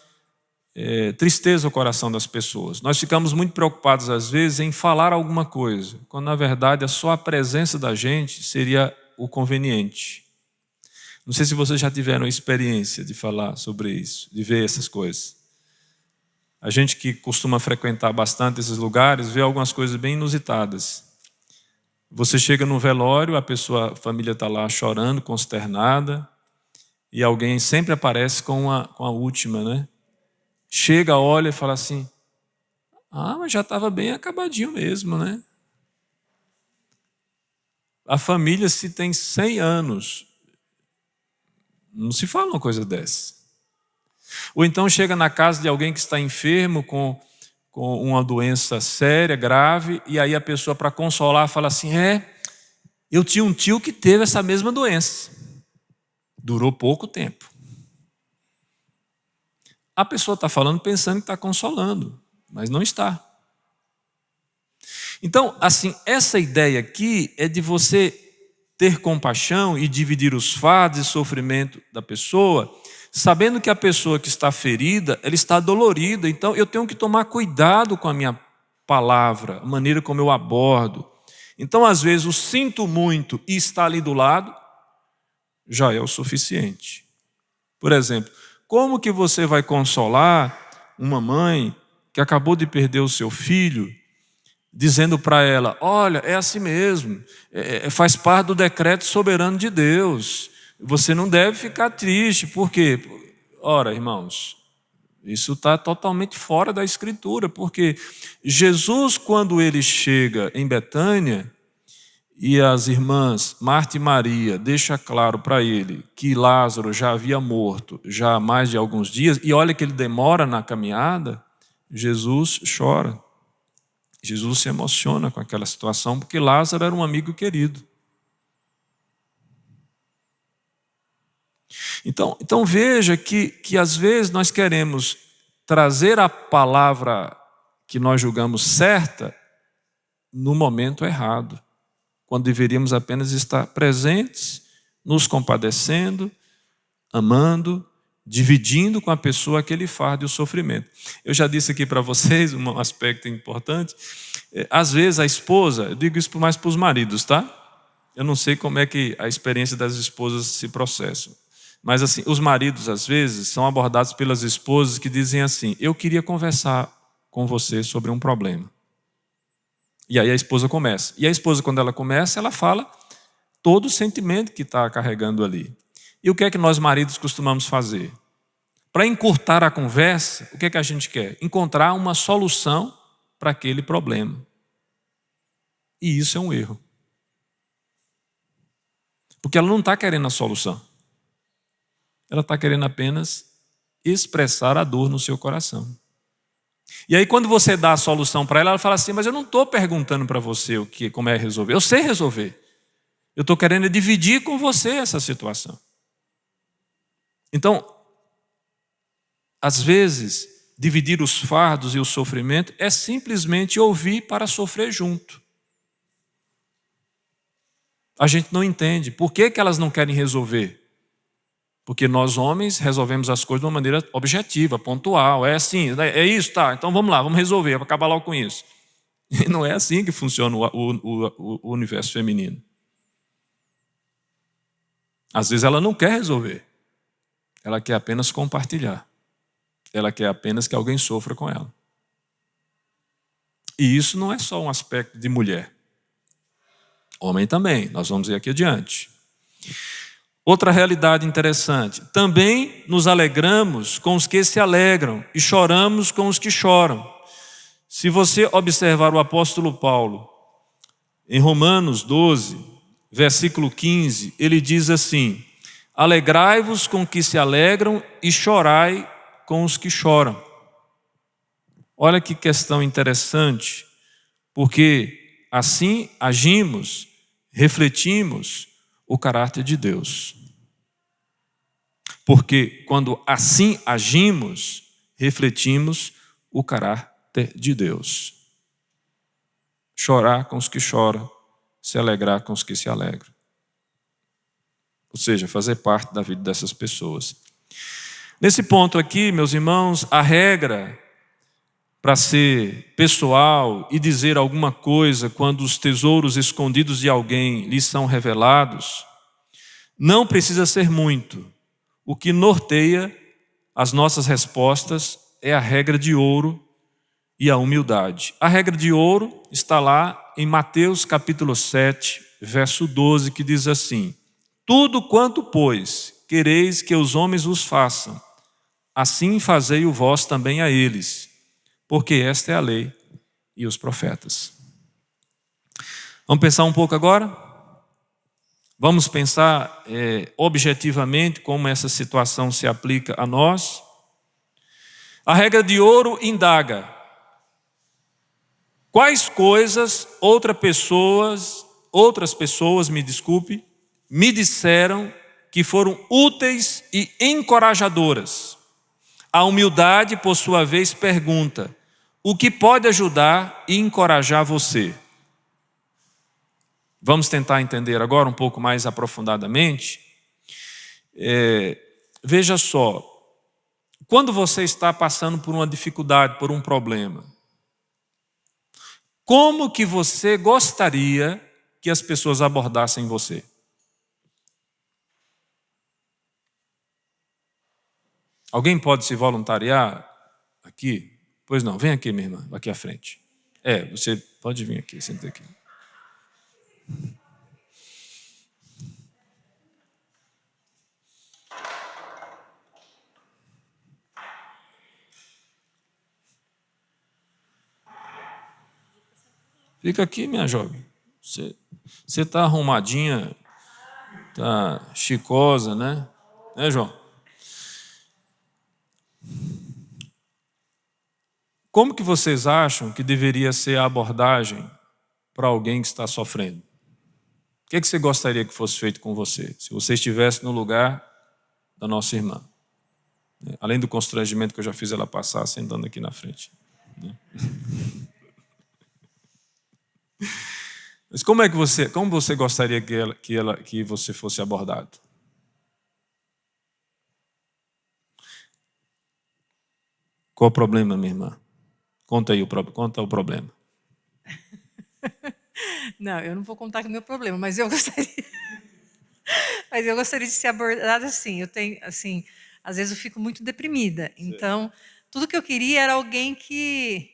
tristeza ao coração das pessoas. Nós ficamos muito preocupados às vezes em falar alguma coisa, quando na verdade só a presença da gente seria o conveniente. Não sei se vocês já tiveram a experiência de falar sobre isso, de ver essas coisas. A gente que costuma frequentar bastante esses lugares vê algumas coisas bem inusitadas. Você chega no velório, a família está lá chorando, consternada, e alguém sempre aparece com a última, né? Chega, olha e fala assim: mas já estava bem acabadinho mesmo, né? A família, se tem 100 anos, não se fala uma coisa dessa. Ou então chega na casa de alguém que está enfermo com uma doença séria, grave, e aí a pessoa, para consolar, fala assim: eu tinha um tio que teve essa mesma doença. Durou pouco tempo. A pessoa está falando pensando que está consolando, mas não está. Então, assim, essa ideia aqui é de você ter compaixão e dividir os fardos e sofrimento da pessoa, sabendo que a pessoa que está ferida, ela está dolorida. Então, eu tenho que tomar cuidado com a minha palavra, a maneira como eu abordo. Então, às vezes, o sinto muito e está ali do lado já é o suficiente. Por exemplo, como que você vai consolar uma mãe que acabou de perder o seu filho, dizendo para ela: olha, é assim mesmo, faz parte do decreto soberano de Deus, você não deve ficar triste, por quê? Ora, irmãos, isso está totalmente fora da Escritura, porque Jesus, quando ele chega em Betânia, e as irmãs Marta e Maria deixam claro para ele que Lázaro já havia morto já há mais de alguns dias, e olha que ele demora na caminhada, Jesus chora. Jesus se emociona com aquela situação, porque Lázaro era um amigo querido. Então veja que às vezes nós queremos trazer a palavra que nós julgamos certa no momento errado, quando deveríamos apenas estar presentes, nos compadecendo, amando, dividindo com a pessoa aquele fardo e o sofrimento. Eu já disse aqui para vocês um aspecto importante. Às vezes a esposa, eu digo isso mais para os maridos, tá? Eu não sei como é que a experiência das esposas se processa. Mas assim, os maridos às vezes são abordados pelas esposas que dizem assim: eu queria conversar com você sobre um problema. E aí a esposa começa. E a esposa, quando ela começa, ela fala todo o sentimento que está carregando ali. E o que é que nós maridos costumamos fazer? Para encurtar a conversa, o que é que a gente quer? Encontrar uma solução para aquele problema. E isso é um erro. Porque ela não está querendo a solução. Ela está querendo apenas expressar a dor no seu coração. E aí quando você dá a solução para ela, ela fala assim: mas eu não estou perguntando para você como é resolver. Eu sei resolver. Eu estou querendo dividir com você essa situação. Então, às vezes, dividir os fardos e o sofrimento é simplesmente ouvir para sofrer junto. A gente não entende. Por que elas não querem resolver? Porque nós homens resolvemos as coisas de uma maneira objetiva, pontual. É assim, é isso, tá, então vamos lá, vamos resolver, vamos acabar logo com isso. E não é assim que funciona o universo feminino. Às vezes ela não quer resolver. Ela quer apenas compartilhar. Ela quer apenas que alguém sofra com ela. E isso não é só um aspecto de mulher. Homem também, nós vamos ver aqui adiante. Outra realidade interessante: também nos alegramos com os que se alegram e choramos com os que choram. Se você observar o apóstolo Paulo, em Romanos 12, versículo 15, ele diz assim: alegrai-vos com os que se alegram e chorai com os que choram. Olha que questão interessante, porque assim agimos, refletimos o caráter de Deus. Porque quando assim agimos, refletimos o caráter de Deus. chorar com os que choram, se alegrar com os que se alegram. Ou seja, fazer parte da vida dessas pessoas. Nesse ponto aqui, meus irmãos, a regra para ser pessoal e dizer alguma coisa quando os tesouros escondidos de alguém lhes são revelados, não precisa ser muito. O que norteia as nossas respostas é a regra de ouro e a humildade. A regra de ouro está lá em Mateus capítulo 7, verso 12, que diz assim: tudo quanto, pois, quereis que os homens vos façam, assim fazei-o vós também a eles, porque esta é a lei e os profetas. Vamos pensar um pouco agora? Vamos pensar objetivamente como essa situação se aplica a nós. A regra de ouro indaga: quais coisas outras pessoas, me disseram que foram úteis e encorajadoras? A humildade, por sua vez, pergunta: o que pode ajudar e encorajar você? Vamos tentar entender agora um pouco mais aprofundadamente. Veja só, quando você está passando por uma dificuldade, por um problema, como que você gostaria que as pessoas abordassem você? Alguém pode se voluntariar aqui? Pois não, vem aqui, minha irmã, aqui à frente. Você pode vir aqui, senta aqui. Fica aqui, minha jovem. Você está arrumadinha, está chicosa, né? Né, João? Como que vocês acham que deveria ser a abordagem para alguém que está sofrendo? O que você gostaria que fosse feito com você, se você estivesse no lugar da nossa irmã? Além do constrangimento que eu já fiz ela passar sentando aqui na frente. Mas como você gostaria que você fosse abordado? Qual o problema, minha irmã? Conta o problema. Não, eu não vou contar o meu problema, mas eu gostaria. Mas eu gostaria de ser abordada assim. Eu tenho, assim, às vezes eu fico muito deprimida. Então, tudo que eu queria era alguém que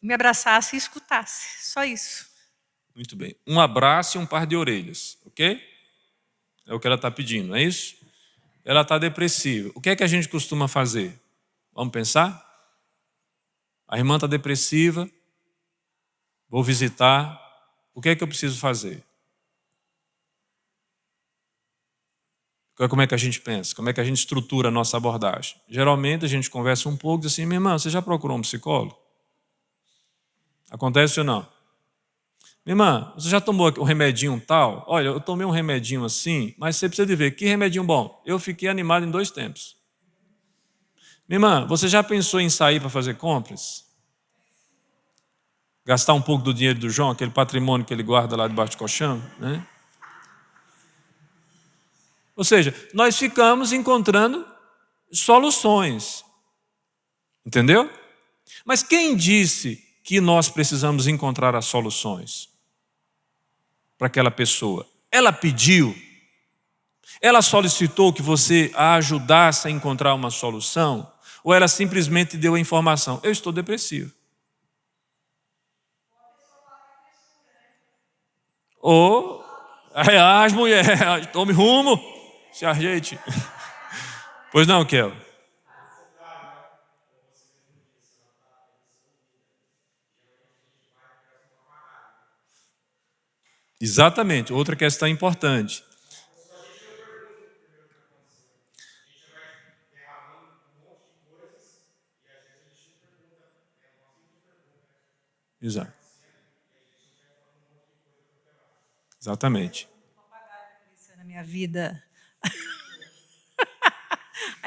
me abraçasse e escutasse. Só isso. Muito bem. Um abraço e um par de orelhas, ok? É o que ela está pedindo, não é isso? Ela está depressiva. O que é que a gente costuma fazer? Vamos pensar? A irmã está depressiva, vou visitar. O que é que eu preciso fazer? Como é que a gente pensa? Como é que a gente estrutura a nossa abordagem? Geralmente a gente conversa um pouco e diz assim: minha irmã, você já procurou um psicólogo? Acontece ou não? Minha irmã, você já tomou um remedinho tal? Olha, eu tomei um remedinho assim, mas você precisa de ver, que remedinho bom. Eu fiquei animado em 2 tempos. Minha irmã, você já pensou em sair para fazer compras? Gastar um pouco do dinheiro do João, aquele patrimônio que ele guarda lá debaixo do colchão, né? Ou seja, nós ficamos encontrando soluções. Entendeu? Mas quem disse que nós precisamos encontrar as soluções para aquela pessoa? Ela pediu? Ela solicitou que você a ajudasse a encontrar uma solução? Ou ela simplesmente deu a informação: eu estou depressivo? Ou as mulheres, tome rumo, se ajeite. Pois não, Kel? Exatamente, outra questão importante. Exato. Exatamente. Na minha vida.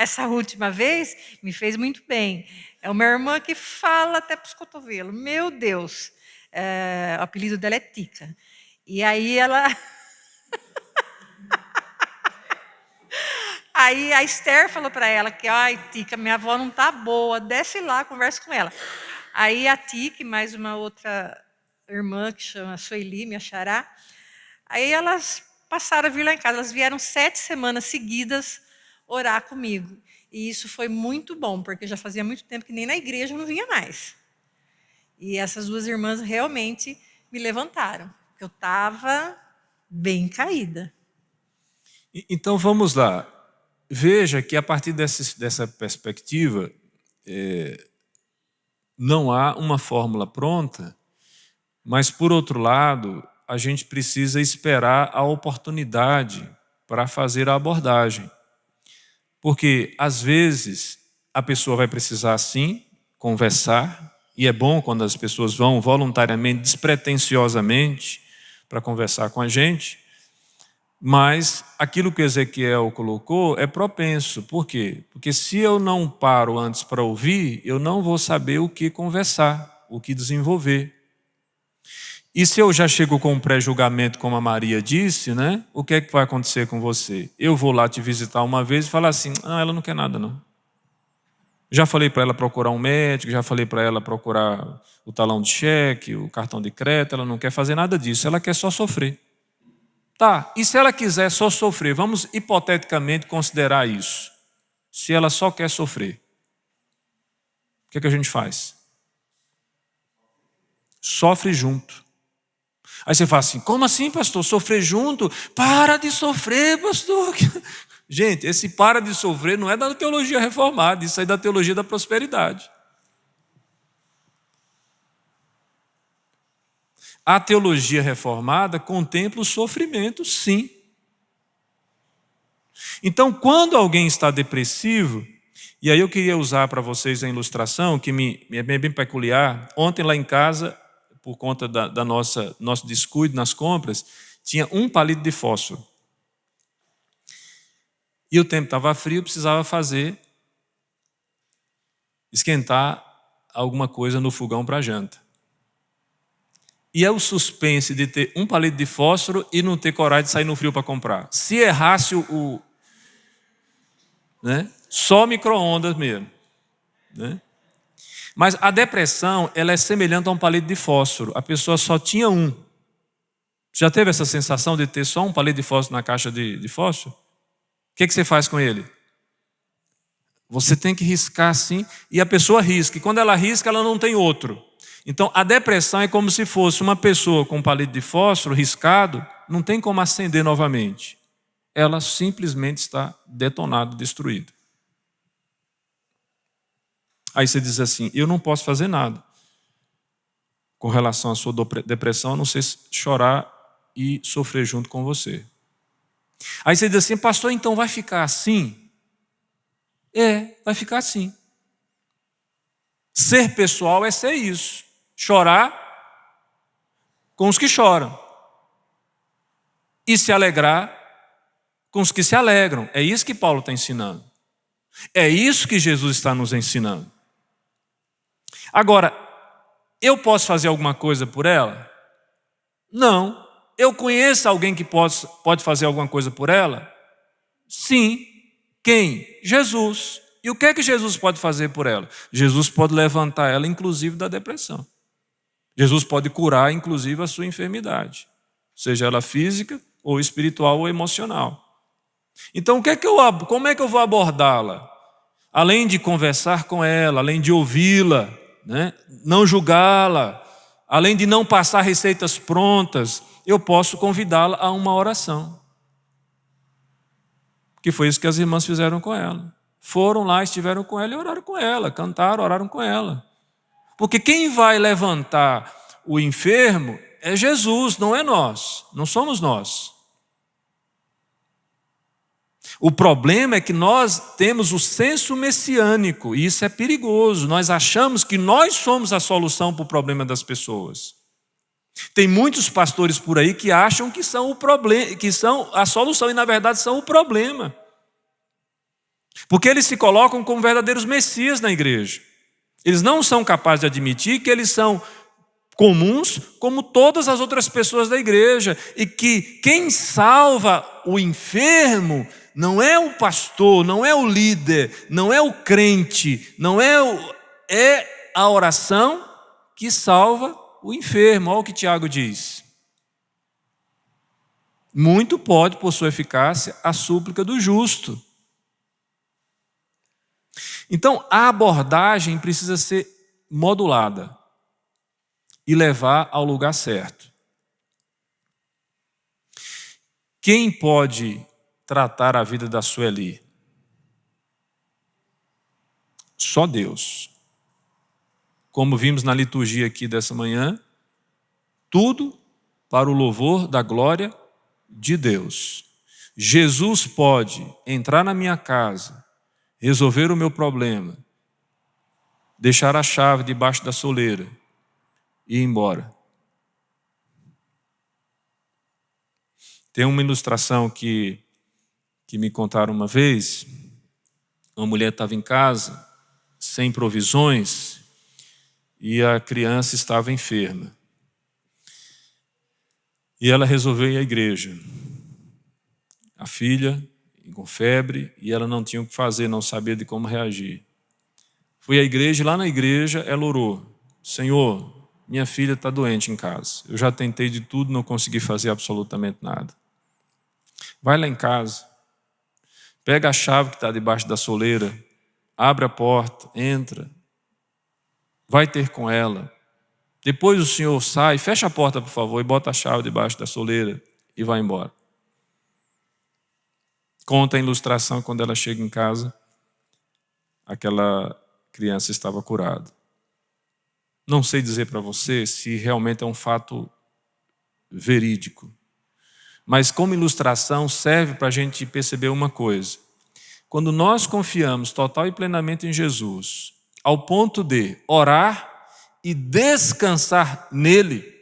essa última vez me fez muito bem. É uma irmã que fala até para os cotovelos. Meu Deus. O apelido dela é Tica. E aí ela... Aí a Esther falou para ela que, ai, Tica, minha avó não tá boa, desce lá, conversa com ela. Aí a Tica e mais uma outra irmã que chama Sueli, minha xará, aí elas passaram a vir lá em casa. Elas vieram 7 semanas seguidas orar comigo. E isso foi muito bom, porque já fazia muito tempo que nem na igreja eu não vinha mais. E essas 2 irmãs realmente me levantaram, porque eu estava bem caída. Então vamos lá. Veja que a partir dessa perspectiva, não há uma fórmula pronta, mas, por outro lado, a gente precisa esperar a oportunidade para fazer a abordagem. Porque, às vezes, a pessoa vai precisar, sim, conversar, e é bom quando as pessoas vão voluntariamente, despretensiosamente, para conversar com a gente, mas aquilo que Ezequiel colocou é propenso. Por quê? Porque se eu não paro antes para ouvir, eu não vou saber o que conversar, o que desenvolver. E se eu já chego com um pré-julgamento, como a Maria disse, né? O que é que vai acontecer com você? Eu vou lá te visitar uma vez e falar assim, ela não quer nada não. Já falei para ela procurar um médico, já falei para ela procurar o talão de cheque, o cartão de crédito, ela não quer fazer nada disso, ela quer só sofrer. Tá, e se ela quiser só sofrer, vamos hipoteticamente considerar isso. Se ela só quer sofrer, o que é que a gente faz? Sofre junto. Aí você fala assim, como assim, pastor? Sofrer junto? Para de sofrer, pastor. Gente, esse para de sofrer não é da teologia reformada, isso aí é da teologia da prosperidade. A teologia reformada contempla o sofrimento, sim. Então, quando alguém está depressivo, e aí eu queria usar para vocês a ilustração, que é bem peculiar. Ontem lá em casa, por conta da nosso descuido nas compras, tinha 1 palito de fósforo. E o tempo estava frio, eu precisava esquentar alguma coisa no fogão para janta. E é o suspense de ter 1 palito de fósforo e não ter coragem de sair no frio para comprar. Se errasse né? Só micro-ondas mesmo. Né? Mas a depressão, ela é semelhante a um palito de fósforo. A pessoa só tinha 1. Já teve essa sensação de ter só 1 palito de fósforo na caixa de fósforo? O que você faz com ele? Você tem que riscar assim, e a pessoa risca. E quando ela risca, ela não tem outro. Então, a depressão é como se fosse uma pessoa com um palito de fósforo riscado, não tem como acender novamente. Ela simplesmente está detonada, destruída. Aí você diz assim, eu não posso fazer nada com relação à sua depressão, a não ser chorar e sofrer junto com você. Aí você diz assim, pastor, então vai ficar assim? Vai ficar assim. Ser pessoal é ser isso. Chorar com os que choram. E se alegrar com os que se alegram. É isso que Paulo está ensinando. É isso que Jesus está nos ensinando. Agora, eu posso fazer alguma coisa por ela? Não. Eu conheço alguém que pode fazer alguma coisa por ela? Sim. Quem? Jesus. E o que é que Jesus pode fazer por ela? Jesus pode levantar ela, inclusive, da depressão. Jesus pode curar, inclusive, a sua enfermidade, seja ela física, ou espiritual, ou emocional. Então, como é que eu vou abordá-la? Além de conversar com ela, além de ouvi-la, né? Não julgá-la, além de não passar receitas prontas, eu posso convidá-la a uma oração. Que foi isso que as irmãs fizeram com ela. Foram lá, estiveram com ela e oraram com ela, cantaram, oraram com ela. Porque quem vai levantar o enfermo é Jesus, não é nós, não somos nós. O problema é que nós temos o senso messiânico, e isso é perigoso. Nós achamos que nós somos a solução para o problema das pessoas. Tem muitos pastores por aí que acham que são o problema, que são a solução, e na verdade são o problema. Porque eles se colocam como verdadeiros messias na igreja. Eles não são capazes de admitir que eles são comuns como todas as outras pessoas da igreja e que quem salva o enfermo não é o pastor, não é o líder, não é o crente, é a oração que salva o enfermo. Olha o que Tiago diz. Muito pode, por sua eficácia, a súplica do justo. Então, a abordagem precisa ser modulada e levar ao lugar certo. Quem pode tratar a vida da Sueli? Só Deus. Como vimos na liturgia aqui dessa manhã, tudo para o louvor da glória de Deus. Jesus pode entrar na minha casa, resolver o meu problema, deixar a chave debaixo da soleira e ir embora. Tem uma ilustração que me contaram uma vez. Uma mulher estava em casa, sem provisões, e a criança estava enferma. E ela resolveu ir à igreja. A filha, com febre, e ela não tinha o que fazer, não sabia de como reagir. Foi à igreja, e lá na igreja ela orou: Senhor, minha filha está doente em casa. Eu já tentei de tudo, não consegui fazer absolutamente nada. Vai lá em casa, pega a chave que está debaixo da soleira, abre a porta, entra, vai ter com ela. Depois o senhor sai, fecha a porta, por favor, e bota a chave debaixo da soleira e vai embora. Conta a ilustração, quando ela chega em casa, aquela criança estava curada. Não sei dizer para você se realmente é um fato verídico, mas como ilustração serve para a gente perceber uma coisa. Quando nós confiamos total e plenamente em Jesus, ao ponto de orar e descansar nele,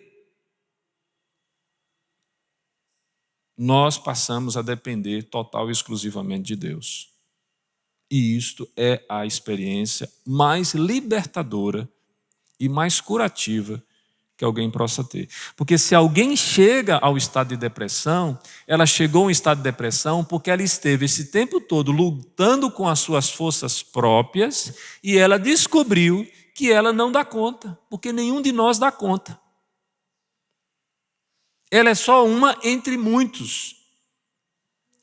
nós passamos a depender total e exclusivamente de Deus. E isto é a experiência mais libertadora e mais curativa que alguém possa ter. Porque se alguém chega ao estado de depressão, ela chegou a um estado de depressão porque ela esteve esse tempo todo lutando com as suas forças próprias e ela descobriu que ela não dá conta, porque nenhum de nós dá conta. Ela é só uma entre muitos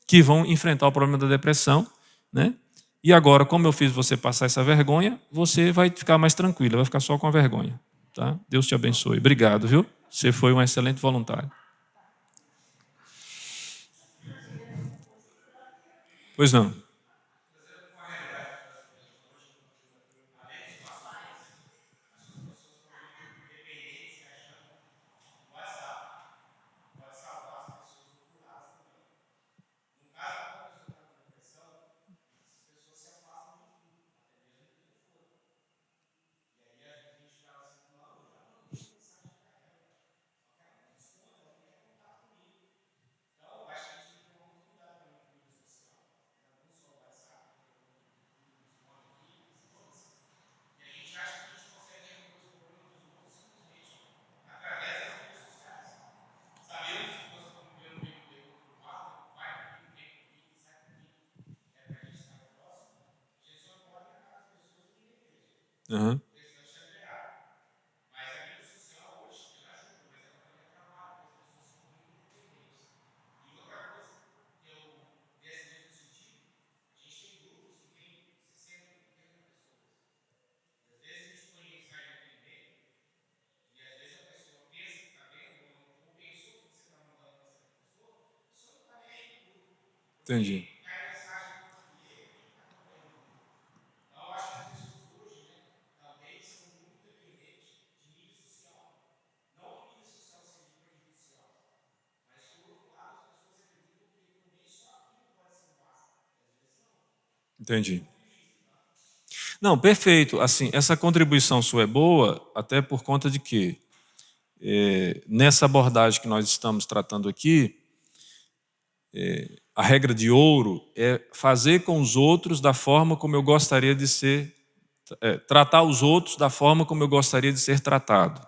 que vão enfrentar o problema da depressão, né? E agora, como eu fiz você passar essa vergonha, você vai ficar mais tranquila, vai ficar só com a vergonha. Tá? Deus te abençoe. Obrigado, viu? Você foi um excelente voluntário. Pois não. Uhum. Entendi. Entendi. Não, perfeito. Assim, essa contribuição sua é boa, até por conta de que nessa abordagem que nós estamos tratando aqui, a regra de ouro é fazer com os outros da forma como eu gostaria de ser, tratar os outros da forma como eu gostaria de ser tratado.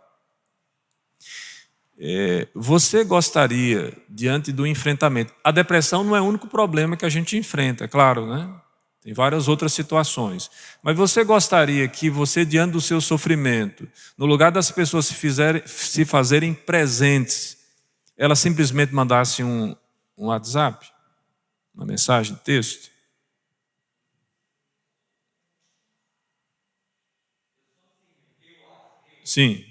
Você gostaria, diante do enfrentamento, a depressão não é o único problema que a gente enfrenta, é claro, né? Tem várias outras situações. Mas você gostaria que você, diante do seu sofrimento, no lugar das pessoas se fazerem presentes, elas simplesmente mandassem um WhatsApp? Uma mensagem de texto? Sim.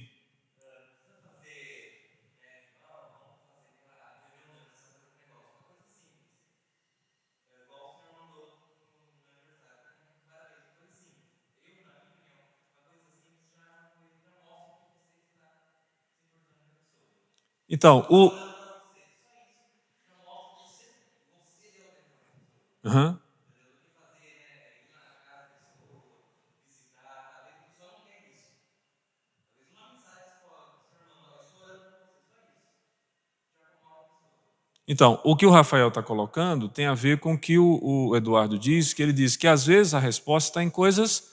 Então, Uhum. Então, o que o Rafael está colocando tem a ver com o que o Eduardo diz, que ele diz que às vezes a resposta está em coisas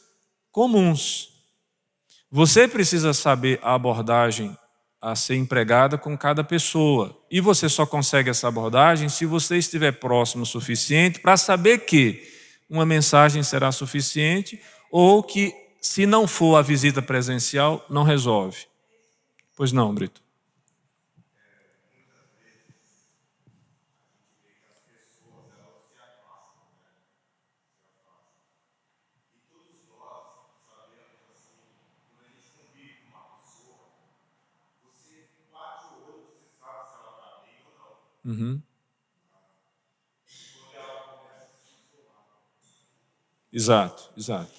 comuns. Você precisa saber a abordagem a ser empregada com cada pessoa. E você só consegue essa abordagem se você estiver próximo o suficiente para saber que uma mensagem será suficiente ou que, se não for a visita presencial, não resolve. Pois não, Brito? Uhum. Exato, exato.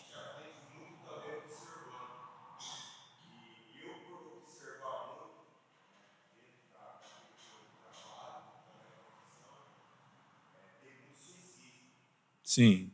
Sim.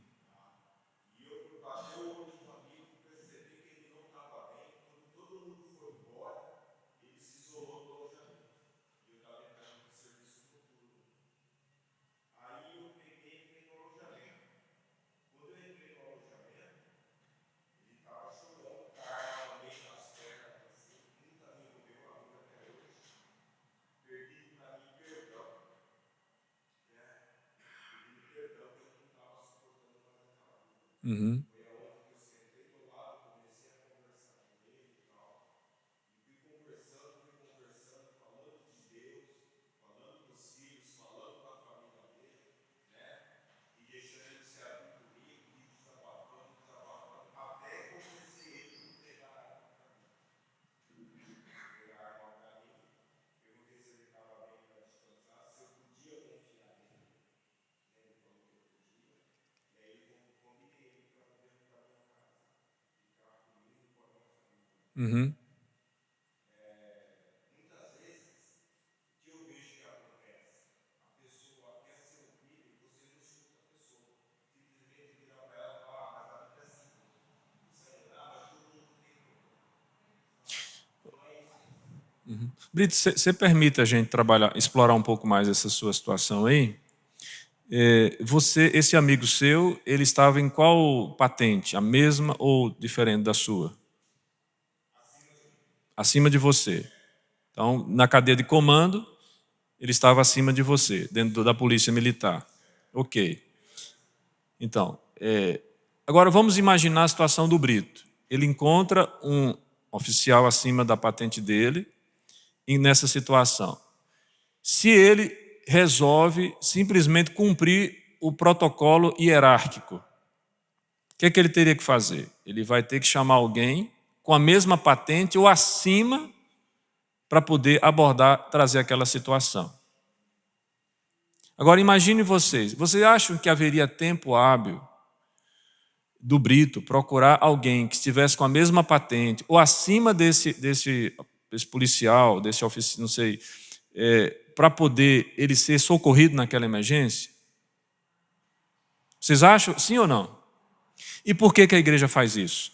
Uhum. Uhum. Brito, você permite a gente explorar um pouco mais essa sua situação aí? Esse amigo seu, ele estava em qual patente? A mesma ou diferente da sua? Acima de você. Então, na cadeia de comando, ele estava acima de você, dentro da polícia militar. Ok. Então, agora vamos imaginar a situação do Brito. Ele encontra um oficial acima da patente dele nessa situação. Se ele resolve simplesmente cumprir o protocolo hierárquico, o que é que ele teria que fazer? Ele vai ter que chamar alguém com a mesma patente ou acima para poder abordar, trazer aquela situação. Agora imagine vocês acham que haveria tempo hábil do Brito procurar alguém que estivesse com a mesma patente ou acima desse policial, desse oficial, não sei, para poder ele ser socorrido naquela emergência? Vocês acham sim ou não? E por que a igreja faz isso?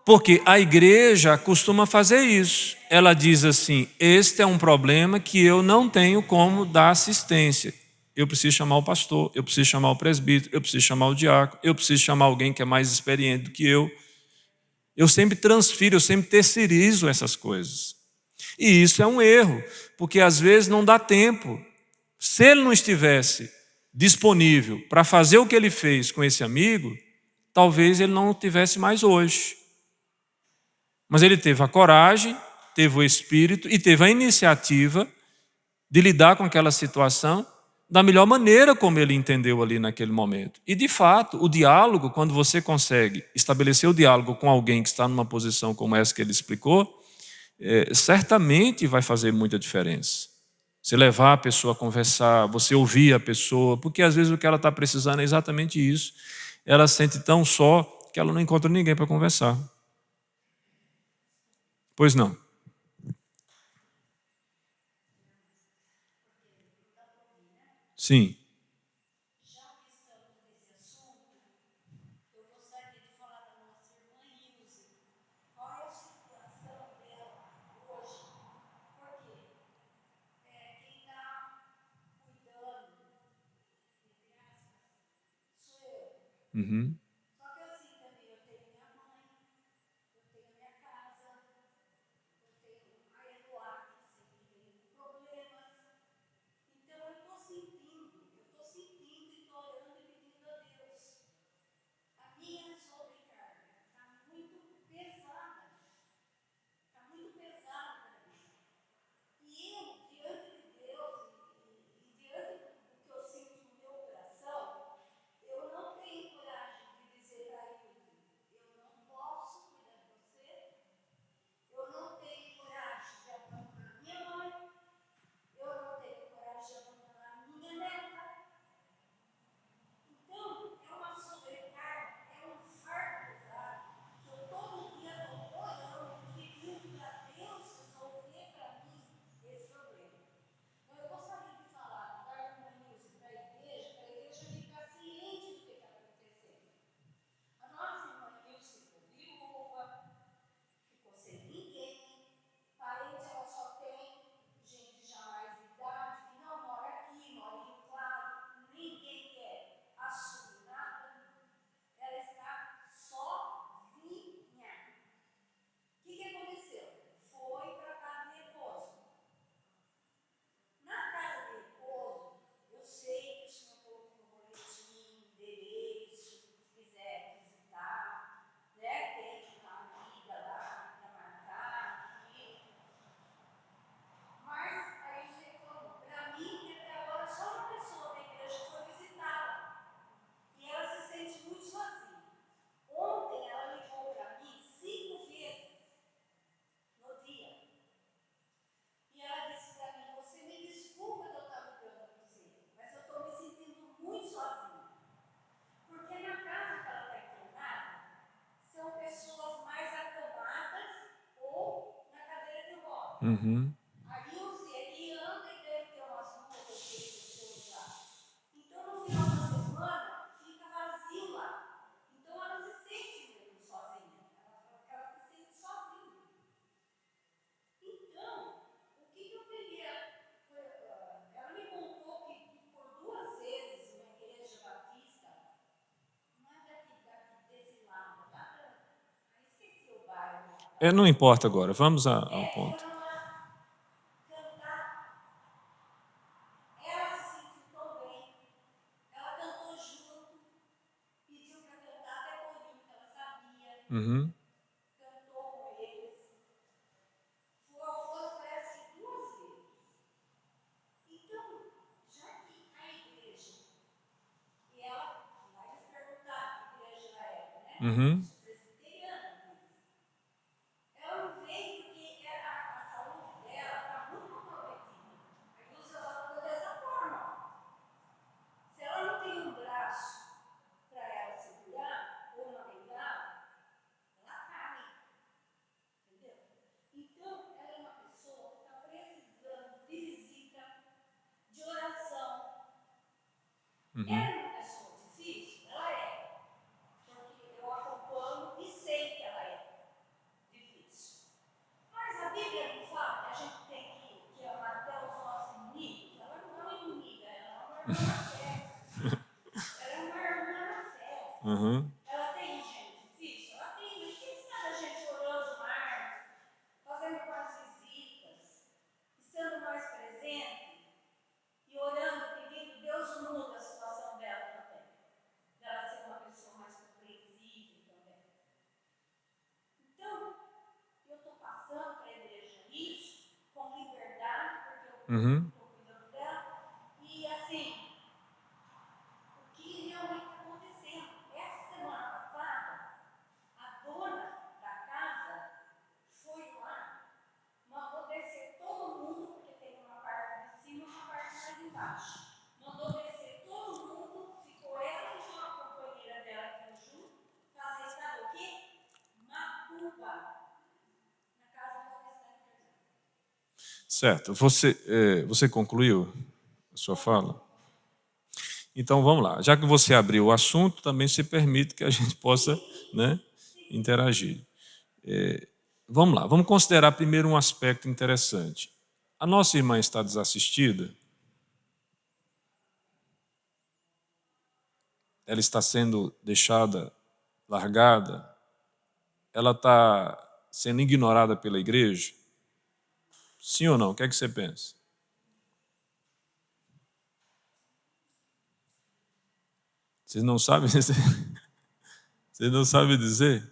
Porque a igreja costuma fazer isso. Ela diz assim: este é um problema que eu não tenho como dar assistência. Eu preciso chamar o pastor, eu preciso chamar o presbítero, eu preciso chamar o diácono, eu preciso chamar alguém que é mais experiente do que eu. Eu sempre transfiro, eu sempre terceirizo essas coisas. E isso é um erro, porque às vezes não dá tempo. Se ele não estivesse disponível para fazer o que ele fez com esse amigo, talvez ele não tivesse mais hoje. Mas ele teve a coragem, teve o espírito e teve a iniciativa de lidar com aquela situação da melhor maneira como ele entendeu ali naquele momento. E, de fato, o diálogo, quando você consegue estabelecer o diálogo com alguém que está numa posição como essa que ele explicou, certamente vai fazer muita diferença. Você levar a pessoa a conversar, você ouvir a pessoa, porque às vezes o que ela está precisando é exatamente isso. Ela se sente tão só que ela não encontra ninguém para conversar. Pois não. Sim. Uhum. Uhum. Não importa agora, vamos ao ponto. Uhum. Uhum. Uhum. Uhum. Ela tem gente difícil? Ela tem, mas quem sabe a gente orando mais, fazendo mais visitas, estando mais presente e orando, pedindo, Deus muda a situação dela também. Dela ser uma pessoa mais compreensível também. Então, eu estou passando para a igreja isso com liberdade, porque eu Uhum. estou cuidando dela. E assim, o que realmente está acontecendo? Essa semana passada, a dona da casa foi lá, mandou descer todo mundo, porque tem uma parte de cima e uma parte mais embaixo. Mandou descer todo mundo, ficou ela e uma companheira dela aqui junto, fazer, sabe o quê? Macumba na casa da restaurante. Certo. Você concluiu a sua fala? Então vamos lá. Já que você abriu o assunto, também se permite que a gente possa, né, interagir. Vamos lá. Vamos considerar primeiro um aspecto interessante. A nossa irmã está desassistida? Ela está sendo deixada, largada? Ela está sendo ignorada pela igreja? Sim ou não? O que é que você pensa? Vocês não sabem dizer? Vocês não sabem dizer?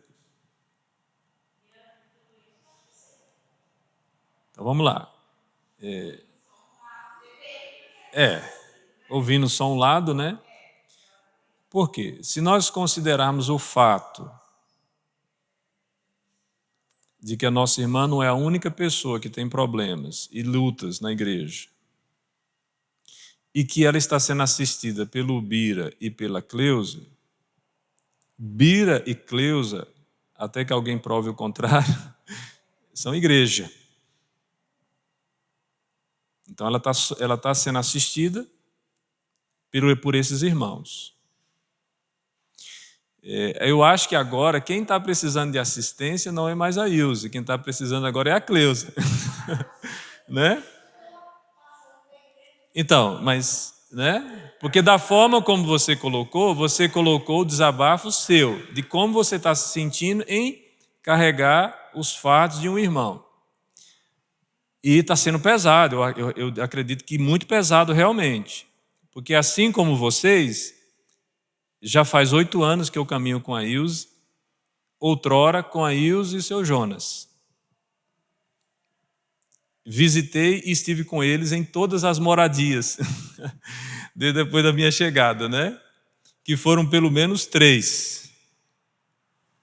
Então vamos lá. Ouvindo só um lado, né? Por quê? Se nós considerarmos o fato de que a nossa irmã não é a única pessoa que tem problemas e lutas na igreja, e que ela está sendo assistida pelo Bira e pela Cleusa, Bira e Cleusa, até que alguém prove o contrário, são igreja. Então ela tá sendo assistida por esses irmãos. Eu acho que agora quem está precisando de assistência não é mais a Ilse, quem está precisando agora é a Cleusa. Né? Então, mas, né? Porque da forma como você colocou o desabafo seu, de como você está se sentindo em carregar os fardos de um irmão. E está sendo pesado, eu acredito que muito pesado realmente. Porque assim como vocês, já faz 8 anos que eu caminho com a Ilse, outrora com a Ilse e seu Jonas. Visitei e estive com eles em todas as moradias, desde depois da minha chegada, né? Que foram pelo menos 3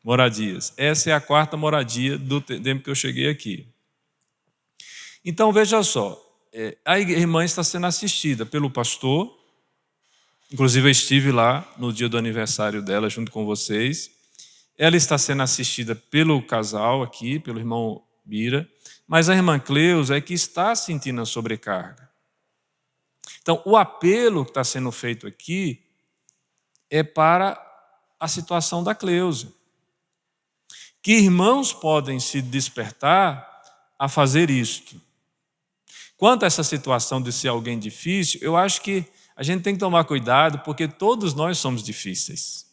moradias. Essa é a 4ª moradia do tempo que eu cheguei aqui. Então, veja só, a irmã está sendo assistida pelo pastor, inclusive eu estive lá no dia do aniversário dela junto com vocês. Ela está sendo assistida pelo casal aqui, pelo irmão Bira, mas a irmã Cleusa é que está sentindo a sobrecarga. Então, o apelo que está sendo feito aqui é para a situação da Cleusa. Que irmãos podem se despertar a fazer isto? Quanto a essa situação de ser alguém difícil, eu acho que a gente tem que tomar cuidado, porque todos nós somos difíceis,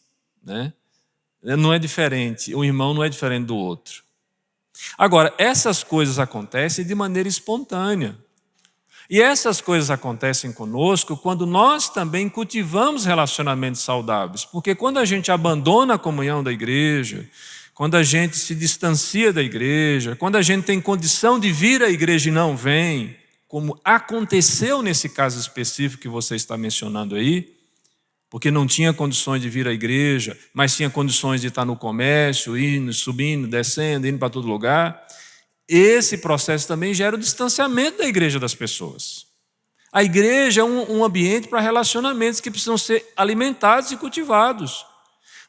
né? Não é diferente, o irmão não é diferente do outro. Agora, essas coisas acontecem de maneira espontânea. E essas coisas acontecem conosco quando nós também cultivamos relacionamentos saudáveis. Porque quando a gente abandona a comunhão da igreja, quando a gente se distancia da igreja, quando a gente tem condição de vir à igreja e não vem, como aconteceu nesse caso específico que você está mencionando aí, porque não tinha condições de vir à igreja, mas tinha condições de estar no comércio, indo, subindo, descendo, indo para todo lugar. Esse processo também gera o distanciamento da igreja das pessoas. A igreja é um ambiente para relacionamentos que precisam ser alimentados e cultivados.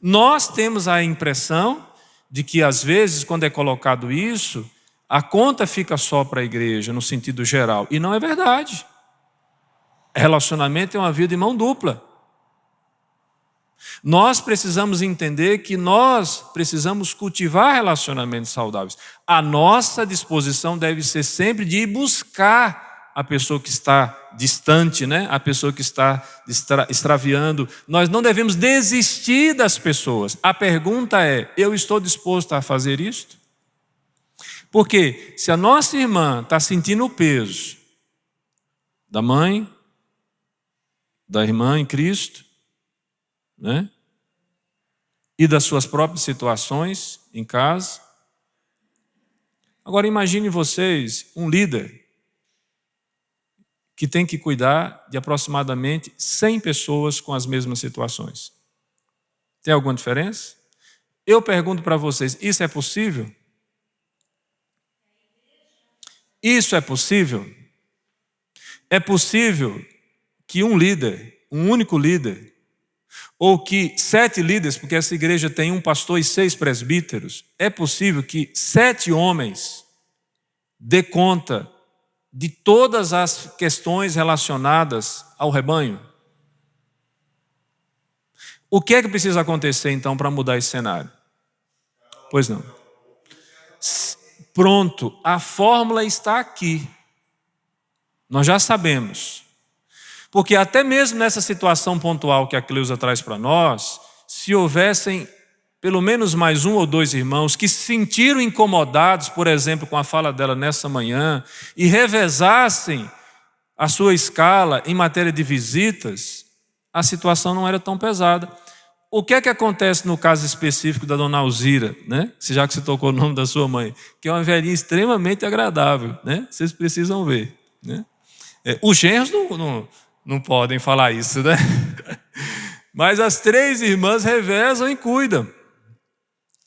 Nós temos a impressão de que, às vezes, quando é colocado isso, a conta fica só para a igreja, no sentido geral. E não é verdade. Relacionamento é uma via de mão dupla. Nós precisamos entender que nós precisamos cultivar relacionamentos saudáveis. A nossa disposição deve ser sempre de ir buscar a pessoa que está distante, né? A pessoa que está extraviando. Nós não devemos desistir das pessoas. A pergunta é: eu estou disposto a fazer isto? Porque se a nossa irmã está sentindo o peso da mãe, da irmã em Cristo, né? E das suas próprias situações em casa. Agora imagine vocês um líder que tem que cuidar de aproximadamente 100 pessoas com as mesmas situações. Tem alguma diferença? Eu pergunto para vocês, isso é possível? Isso é possível? É possível que um líder, um único líder, ou que 7 líderes, porque essa igreja tem um pastor e 6 presbíteros, é possível que 7 homens dê conta de todas as questões relacionadas ao rebanho? O que é que precisa acontecer então para mudar esse cenário? Pois não. Pronto, a fórmula está aqui. Nós já sabemos. Porque até mesmo nessa situação pontual que a Cleusa traz para nós, se houvessem pelo menos mais 1 ou 2 irmãos que se sentiram incomodados, por exemplo, com a fala dela nessa manhã, e revezassem a sua escala em matéria de visitas, a situação não era tão pesada. O que é que acontece no caso específico da dona Alzira, né? Já que você tocou o nome da sua mãe, que é uma velhinha extremamente agradável, né? Vocês precisam ver, né? Os genros não podem falar isso, né? Mas as 3 irmãs revezam e cuidam.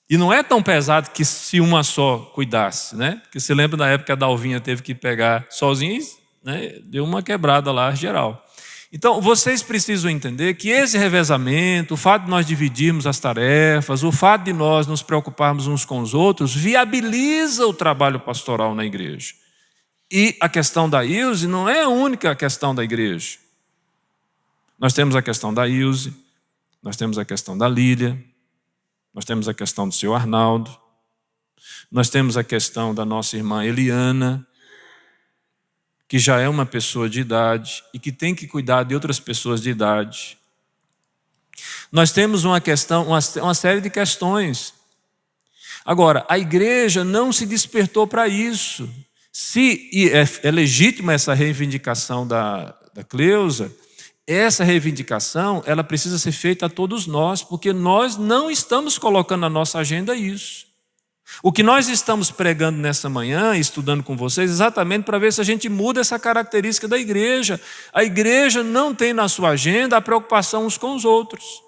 E não é tão pesado que se uma só cuidasse, né? Porque você lembra da época que a Dalvinha teve que pegar sozinha, né? Deu uma quebrada lá geral. Então, vocês precisam entender que esse revezamento, o fato de nós dividirmos as tarefas, o fato de nós nos preocuparmos uns com os outros, viabiliza o trabalho pastoral na igreja. E a questão da Ilse não é a única questão da igreja. Nós temos a questão da Ilse, nós temos a questão da Lília, nós temos a questão do seu Arnaldo, nós temos a questão da nossa irmã Eliana, que já é uma pessoa de idade e que tem que cuidar de outras pessoas de idade. Nós temos uma série de questões. Agora, a igreja não se despertou para isso. Se é legítima essa reivindicação da Cleusa, essa reivindicação ela precisa ser feita a todos nós, porque nós não estamos colocando na nossa agenda isso. O que nós estamos pregando nessa manhã, estudando com vocês, exatamente para ver se a gente muda essa característica da igreja. A igreja não tem na sua agenda a preocupação uns com os outros.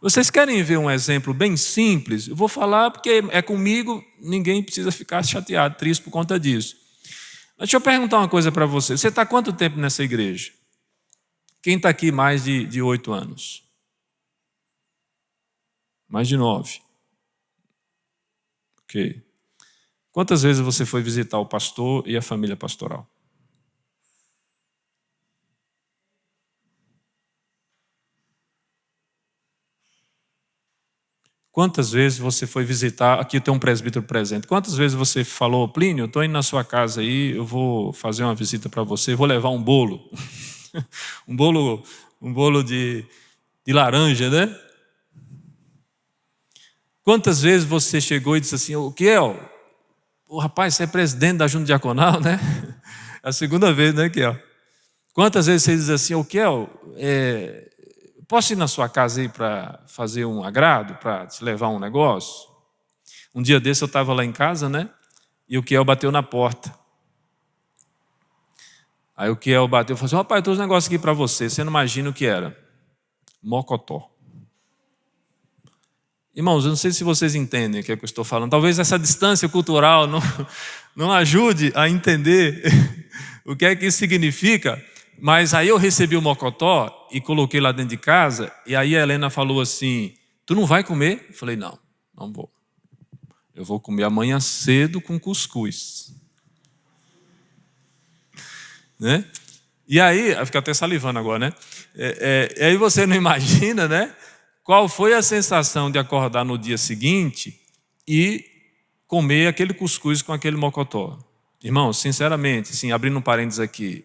Vocês querem ver um exemplo bem simples? Eu vou falar porque é comigo, ninguém precisa ficar chateado, triste por conta disso. Mas deixa eu perguntar uma coisa para você. Você está há quanto tempo nessa igreja? Quem está aqui mais de 8 anos? Mais de 9. Ok. Quantas vezes você foi visitar o pastor e a família pastoral? Quantas vezes você foi visitar, aqui tem um presbítero presente, quantas vezes você falou, Plínio, eu estou indo na sua casa aí, eu vou fazer uma visita para você, vou levar um bolo. um bolo de laranja, né? Quantas vezes você chegou e disse assim, o Kiel, rapaz, você é presidente da Junta Diaconal, né? É a segunda vez, né, Kiel? Quantas vezes você diz assim, o Kiel, posso ir na sua casa aí para fazer um agrado, para te levar um negócio? Um dia desse eu estava lá em casa, né? E o Kiel bateu na porta. Aí o Kiel bateu e falou assim, rapaz, eu trouxe um negócio aqui para você, você não imagina o que era. Mocotó. Irmãos, eu não sei se vocês entendem o que é que eu estou falando. Talvez essa distância cultural não ajude a entender o que é que isso significa. Mas aí eu recebi o mocotó e coloquei lá dentro de casa. E aí a Helena falou assim, tu não vai comer? Eu falei, não vou. Eu vou comer amanhã cedo com cuscuz. Né? E aí, eu fico até salivando agora, né? E aí você não imagina, né? Qual foi a sensação de acordar no dia seguinte e comer aquele cuscuz com aquele mocotó? Irmãos, sinceramente, assim, abrindo um parênteses aqui,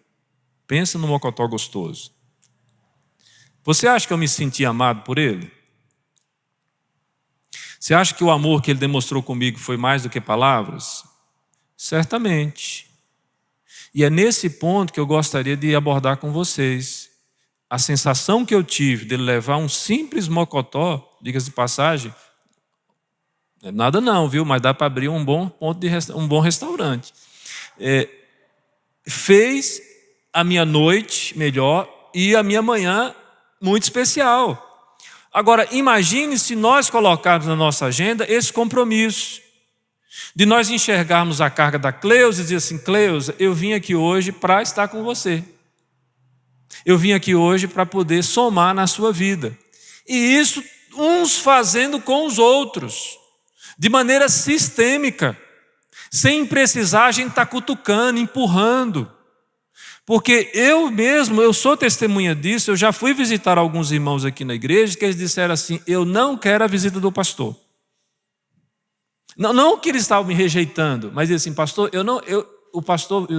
pensa no mocotó gostoso. Você acha que eu me senti amado por ele? Você acha que o amor que ele demonstrou comigo foi mais do que palavras? Certamente. E é nesse ponto que eu gostaria de abordar com vocês. A sensação que eu tive de levar um simples mocotó, diga-se de passagem, não é nada não, viu? Mas dá para abrir um bom ponto um bom restaurante. Fez a minha noite melhor e a minha manhã muito especial. Agora, imagine se nós colocarmos na nossa agenda esse compromisso, de nós enxergarmos a carga da Cleusa e dizer assim: Cleusa, eu vim aqui hoje para estar com você. Eu vim aqui hoje para poder somar na sua vida. E isso uns fazendo com os outros, de maneira sistêmica, sem precisar a gente estar cutucando, empurrando. Porque eu sou testemunha disso. Eu já fui visitar alguns irmãos aqui na igreja que eles disseram assim: eu não quero a visita do pastor. Não que eles estavam me rejeitando, mas assim: pastor,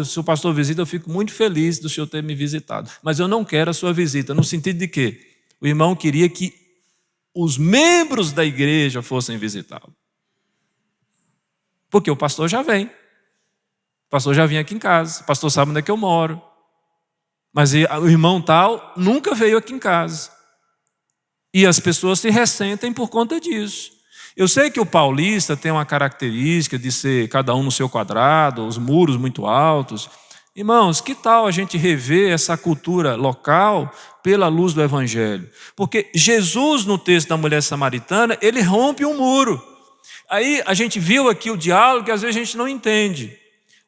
se o pastor visita, eu fico muito feliz do senhor ter me visitado, mas eu não quero a sua visita. No sentido de que o irmão queria que os membros da igreja fossem visitá-lo. Porque o pastor já vem. O pastor já vinha aqui em casa. O pastor sabe onde é que eu moro. Mas o irmão tal nunca veio aqui em casa. E as pessoas se ressentem por conta disso. Eu sei que o paulista tem uma característica de ser cada um no seu quadrado, os muros muito altos. Irmãos, que tal a gente rever essa cultura local pela luz do Evangelho? Porque Jesus, no texto da mulher samaritana, ele rompe um muro. Aí a gente viu aqui o diálogo que às vezes a gente não entende.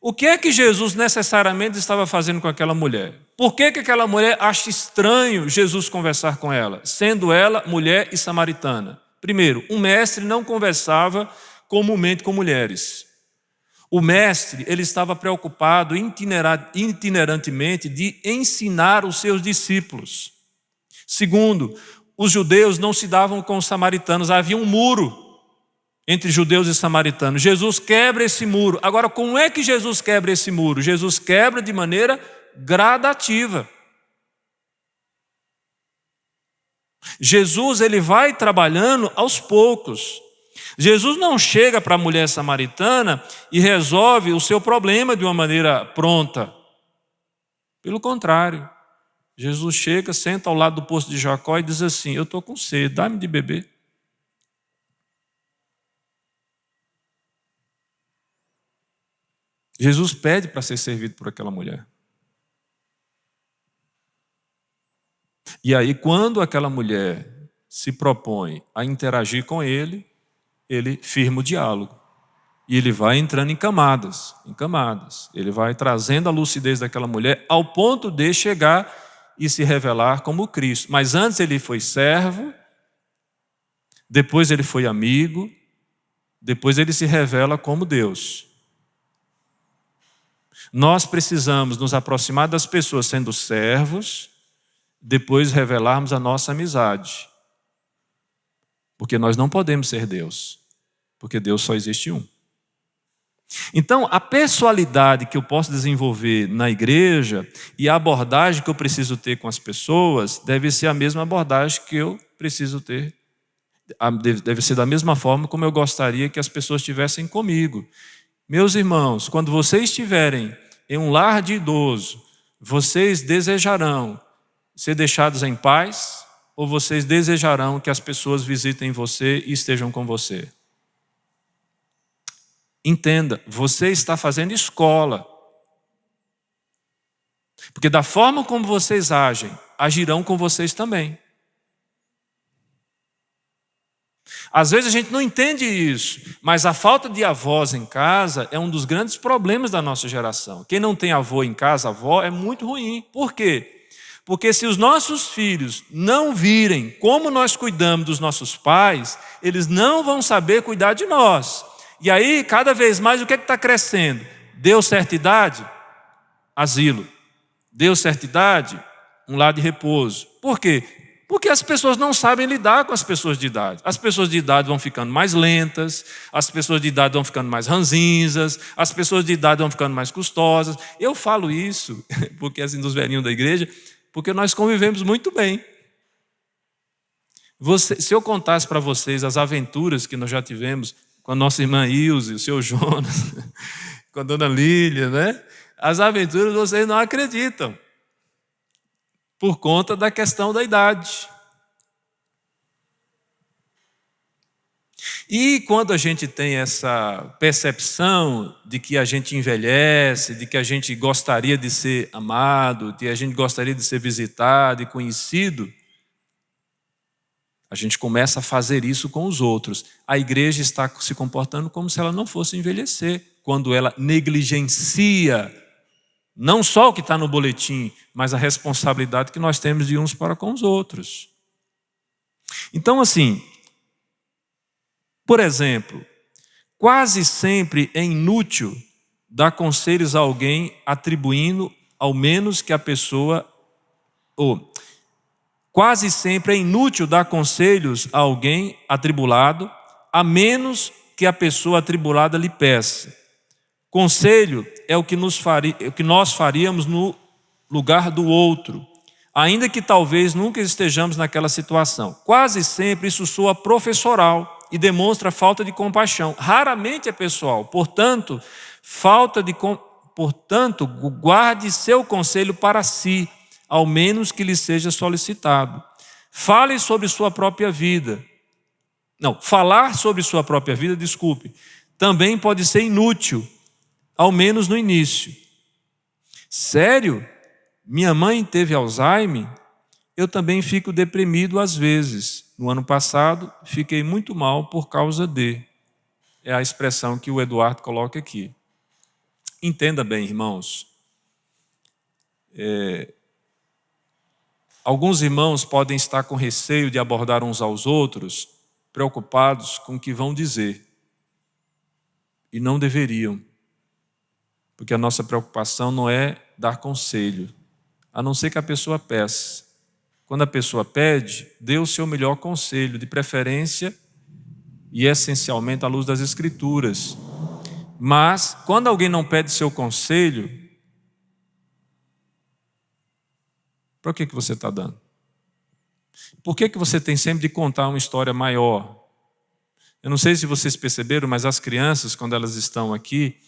O que é que Jesus necessariamente estava fazendo com aquela mulher? Por que aquela mulher acha estranho Jesus conversar com ela, sendo ela mulher e samaritana? Primeiro, um mestre não conversava comumente com mulheres. O mestre, ele estava preocupado itinerantemente de ensinar os seus discípulos. Segundo, os judeus não se davam com os samaritanos, havia um muro entre judeus e samaritanos. Jesus quebra esse muro. Agora, como é que Jesus quebra esse muro? Jesus quebra de maneira gradativa. Jesus, ele vai trabalhando aos poucos. Jesus não chega para a mulher samaritana e resolve o seu problema de uma maneira pronta. Pelo contrário, Jesus chega, senta ao lado do poço de Jacó e diz assim: eu estou com sede, dá-me de beber. Jesus pede para ser servido por aquela mulher. E aí, quando aquela mulher se propõe a interagir com ele, ele firma o diálogo. E ele vai entrando em camadas. Ele vai trazendo a lucidez daquela mulher ao ponto de chegar e se revelar como Cristo. Mas antes ele foi servo, depois ele foi amigo, depois ele se revela como Deus. Nós precisamos nos aproximar das pessoas sendo servos, depois revelarmos a nossa amizade. Porque nós não podemos ser Deus, porque Deus só existe um. Então, a pessoalidade que eu posso desenvolver na igreja e a abordagem que eu preciso ter com as pessoas deve ser a mesma abordagem que eu preciso ter. Deve ser da mesma forma como eu gostaria que as pessoas tivessem comigo. Meus irmãos, quando vocês estiverem em um lar de idoso, vocês desejarão ser deixados em paz ou vocês desejarão que as pessoas visitem você e estejam com você? Entenda, você está fazendo escola. Porque da forma como vocês agem, agirão com vocês também. Às vezes a gente não entende isso, mas a falta de avós em casa é um dos grandes problemas da nossa geração. Quem não tem avô em casa, avó, é muito ruim. Por quê? Porque se os nossos filhos não virem como nós cuidamos dos nossos pais, eles não vão saber cuidar de nós. E aí, cada vez mais, o que é que está crescendo? Deu certa idade? Asilo. Deu certa idade? Um lar de repouso. Por quê? Porque as pessoas não sabem lidar com as pessoas de idade. As pessoas de idade vão ficando mais lentas, as pessoas de idade vão ficando mais ranzinzas, as pessoas de idade vão ficando mais custosas. Eu falo isso, porque assim, dos velhinhos da igreja, porque nós convivemos muito bem. Se eu contasse para vocês as aventuras que nós já tivemos com a nossa irmã Ilse, o seu Jonas, com a dona Lília, né? As aventuras vocês não acreditam, por conta da questão da idade. E quando a gente tem essa percepção de que a gente envelhece, de que a gente gostaria de ser amado, de que a gente gostaria de ser visitado e conhecido, a gente começa a fazer isso com os outros. A igreja está se comportando como se ela não fosse envelhecer, quando ela negligencia não só o que está no boletim, mas a responsabilidade que nós temos de uns para com os outros. Então, assim, por exemplo, quase sempre é inútil dar conselhos a alguém atribuindo ao menos que a pessoa... Quase sempre é inútil dar conselhos a alguém atribulado, a menos que a pessoa atribulada lhe peça. Conselho é o que nós faríamos no lugar do outro, ainda que talvez nunca estejamos naquela situação. Quase sempre isso soa professoral e demonstra falta de compaixão. Raramente é pessoal. Portanto, guarde seu conselho para si, ao menos que lhe seja solicitado. Fale sobre sua própria vida. Não, falar sobre sua própria vida, também pode ser inútil, ao menos no início. Sério? Minha mãe teve Alzheimer? Eu também fico deprimido às vezes. No ano passado, fiquei muito mal por causa de. É a expressão que o Eduardo coloca aqui. Entenda bem, irmãos. Alguns irmãos podem estar com receio de abordar uns aos outros, preocupados com o que vão dizer. E não deveriam. Porque a nossa preocupação não é dar conselho, a não ser que a pessoa peça. Quando a pessoa pede, dê o seu melhor conselho, de preferência e essencialmente à luz das Escrituras. Mas, quando alguém não pede seu conselho, para que você está dando? Por que você tem sempre de contar uma história maior? Eu não sei se vocês perceberam, mas as crianças, quando elas estão aqui,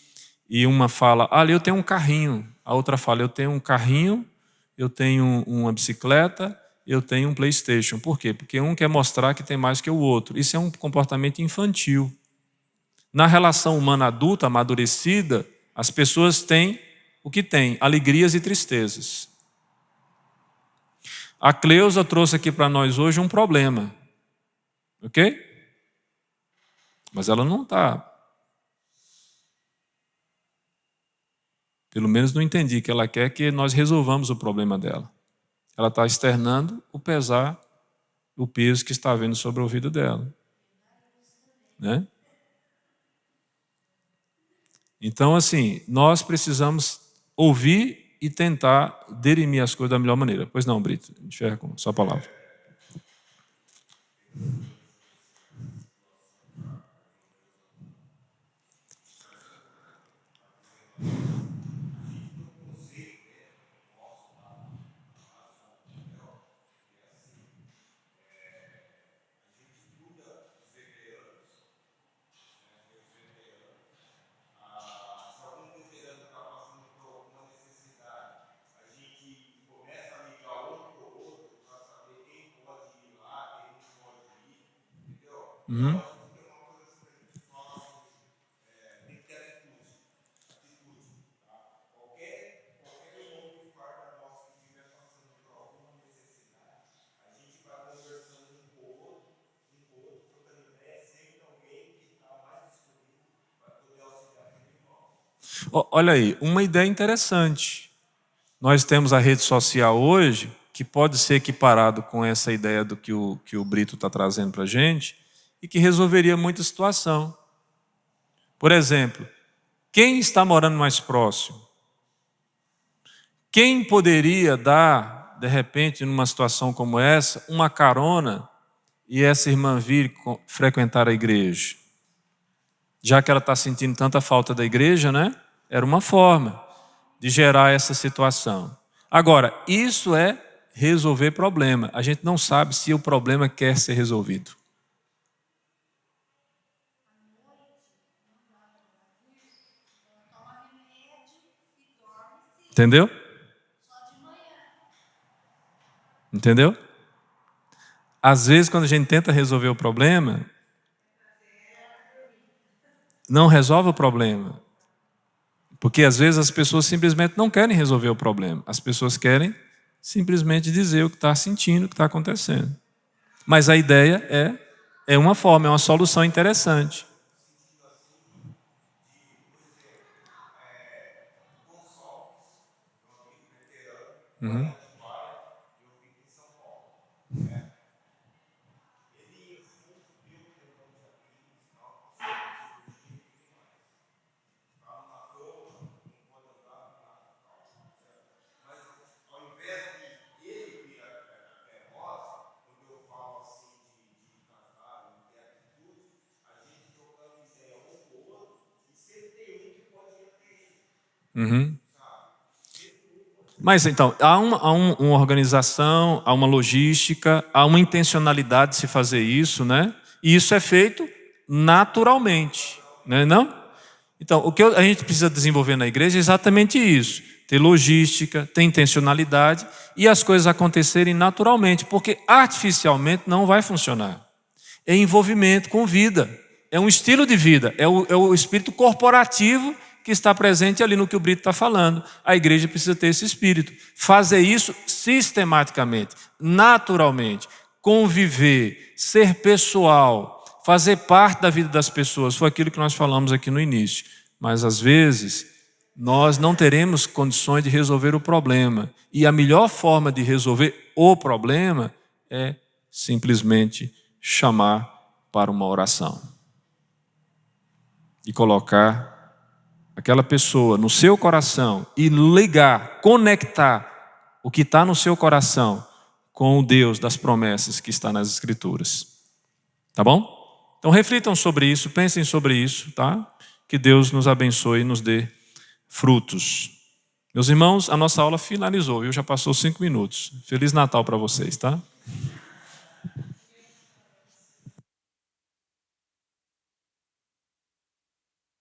e uma fala, eu tenho um carrinho. A outra fala, eu tenho um carrinho, eu tenho uma bicicleta, eu tenho um PlayStation. Por quê? Porque um quer mostrar que tem mais que o outro. Isso é um comportamento infantil. Na relação humana adulta, amadurecida, as pessoas têm o que têm, alegrias e tristezas. A Cleusa trouxe aqui para nós hoje um problema. Ok? Mas ela não está... Pelo menos não entendi que ela quer que nós resolvamos o problema dela. Ela está externando o pesar, o peso que está havendo sobre a vida dela. Né? Então, assim, nós precisamos ouvir e tentar dirimir as coisas da melhor maneira. Pois não, Brito, enxerga com sua palavra. Uhum. Olha aí, uma ideia interessante. Nós temos a rede social hoje, que pode ser equiparado com essa ideia do que o Brito está trazendo para a gente, e que resolveria muita situação. Por exemplo, quem está morando mais próximo? Quem poderia dar de repente, numa situação como essa, uma carona e essa irmã vir frequentar a igreja? Já que ela está sentindo tanta falta da igreja, né? Era uma forma de gerar essa situação. Agora, isso é resolver problema. A gente não sabe se o problema quer ser resolvido. Entendeu? Entendeu? Às vezes, quando a gente tenta resolver o problema, não resolve o problema. Porque às vezes as pessoas simplesmente não querem resolver o problema. As pessoas querem simplesmente dizer o que está sentindo, o que está acontecendo. Mas a ideia é uma forma, é uma solução interessante. Uhum. Uhum. Mas então, há uma organização, há uma logística, há uma intencionalidade de se fazer isso, né? E isso é feito naturalmente, né? Não? Então, o que a gente precisa desenvolver na igreja é exatamente isso: ter logística, ter intencionalidade e as coisas acontecerem naturalmente, porque artificialmente não vai funcionar. É envolvimento com vida, é um estilo de vida, é o espírito corporativo que está presente ali no que o Brito está falando. A igreja precisa ter esse espírito, fazer isso sistematicamente, naturalmente, conviver, ser pessoal, fazer parte da vida das pessoas. Foi aquilo que nós falamos aqui no início. Mas às vezes nós não teremos condições de resolver o problema, e a melhor forma de resolver o problema é simplesmente chamar para uma oração e colocar aquela pessoa no seu coração e ligar, conectar o que está no seu coração com o Deus das promessas que está nas Escrituras. Tá bom? Então reflitam sobre isso, pensem sobre isso, tá? Que Deus nos abençoe e nos dê frutos. Meus irmãos, a nossa aula finalizou, viu? Já passou 5 minutos. Feliz Natal para vocês, tá?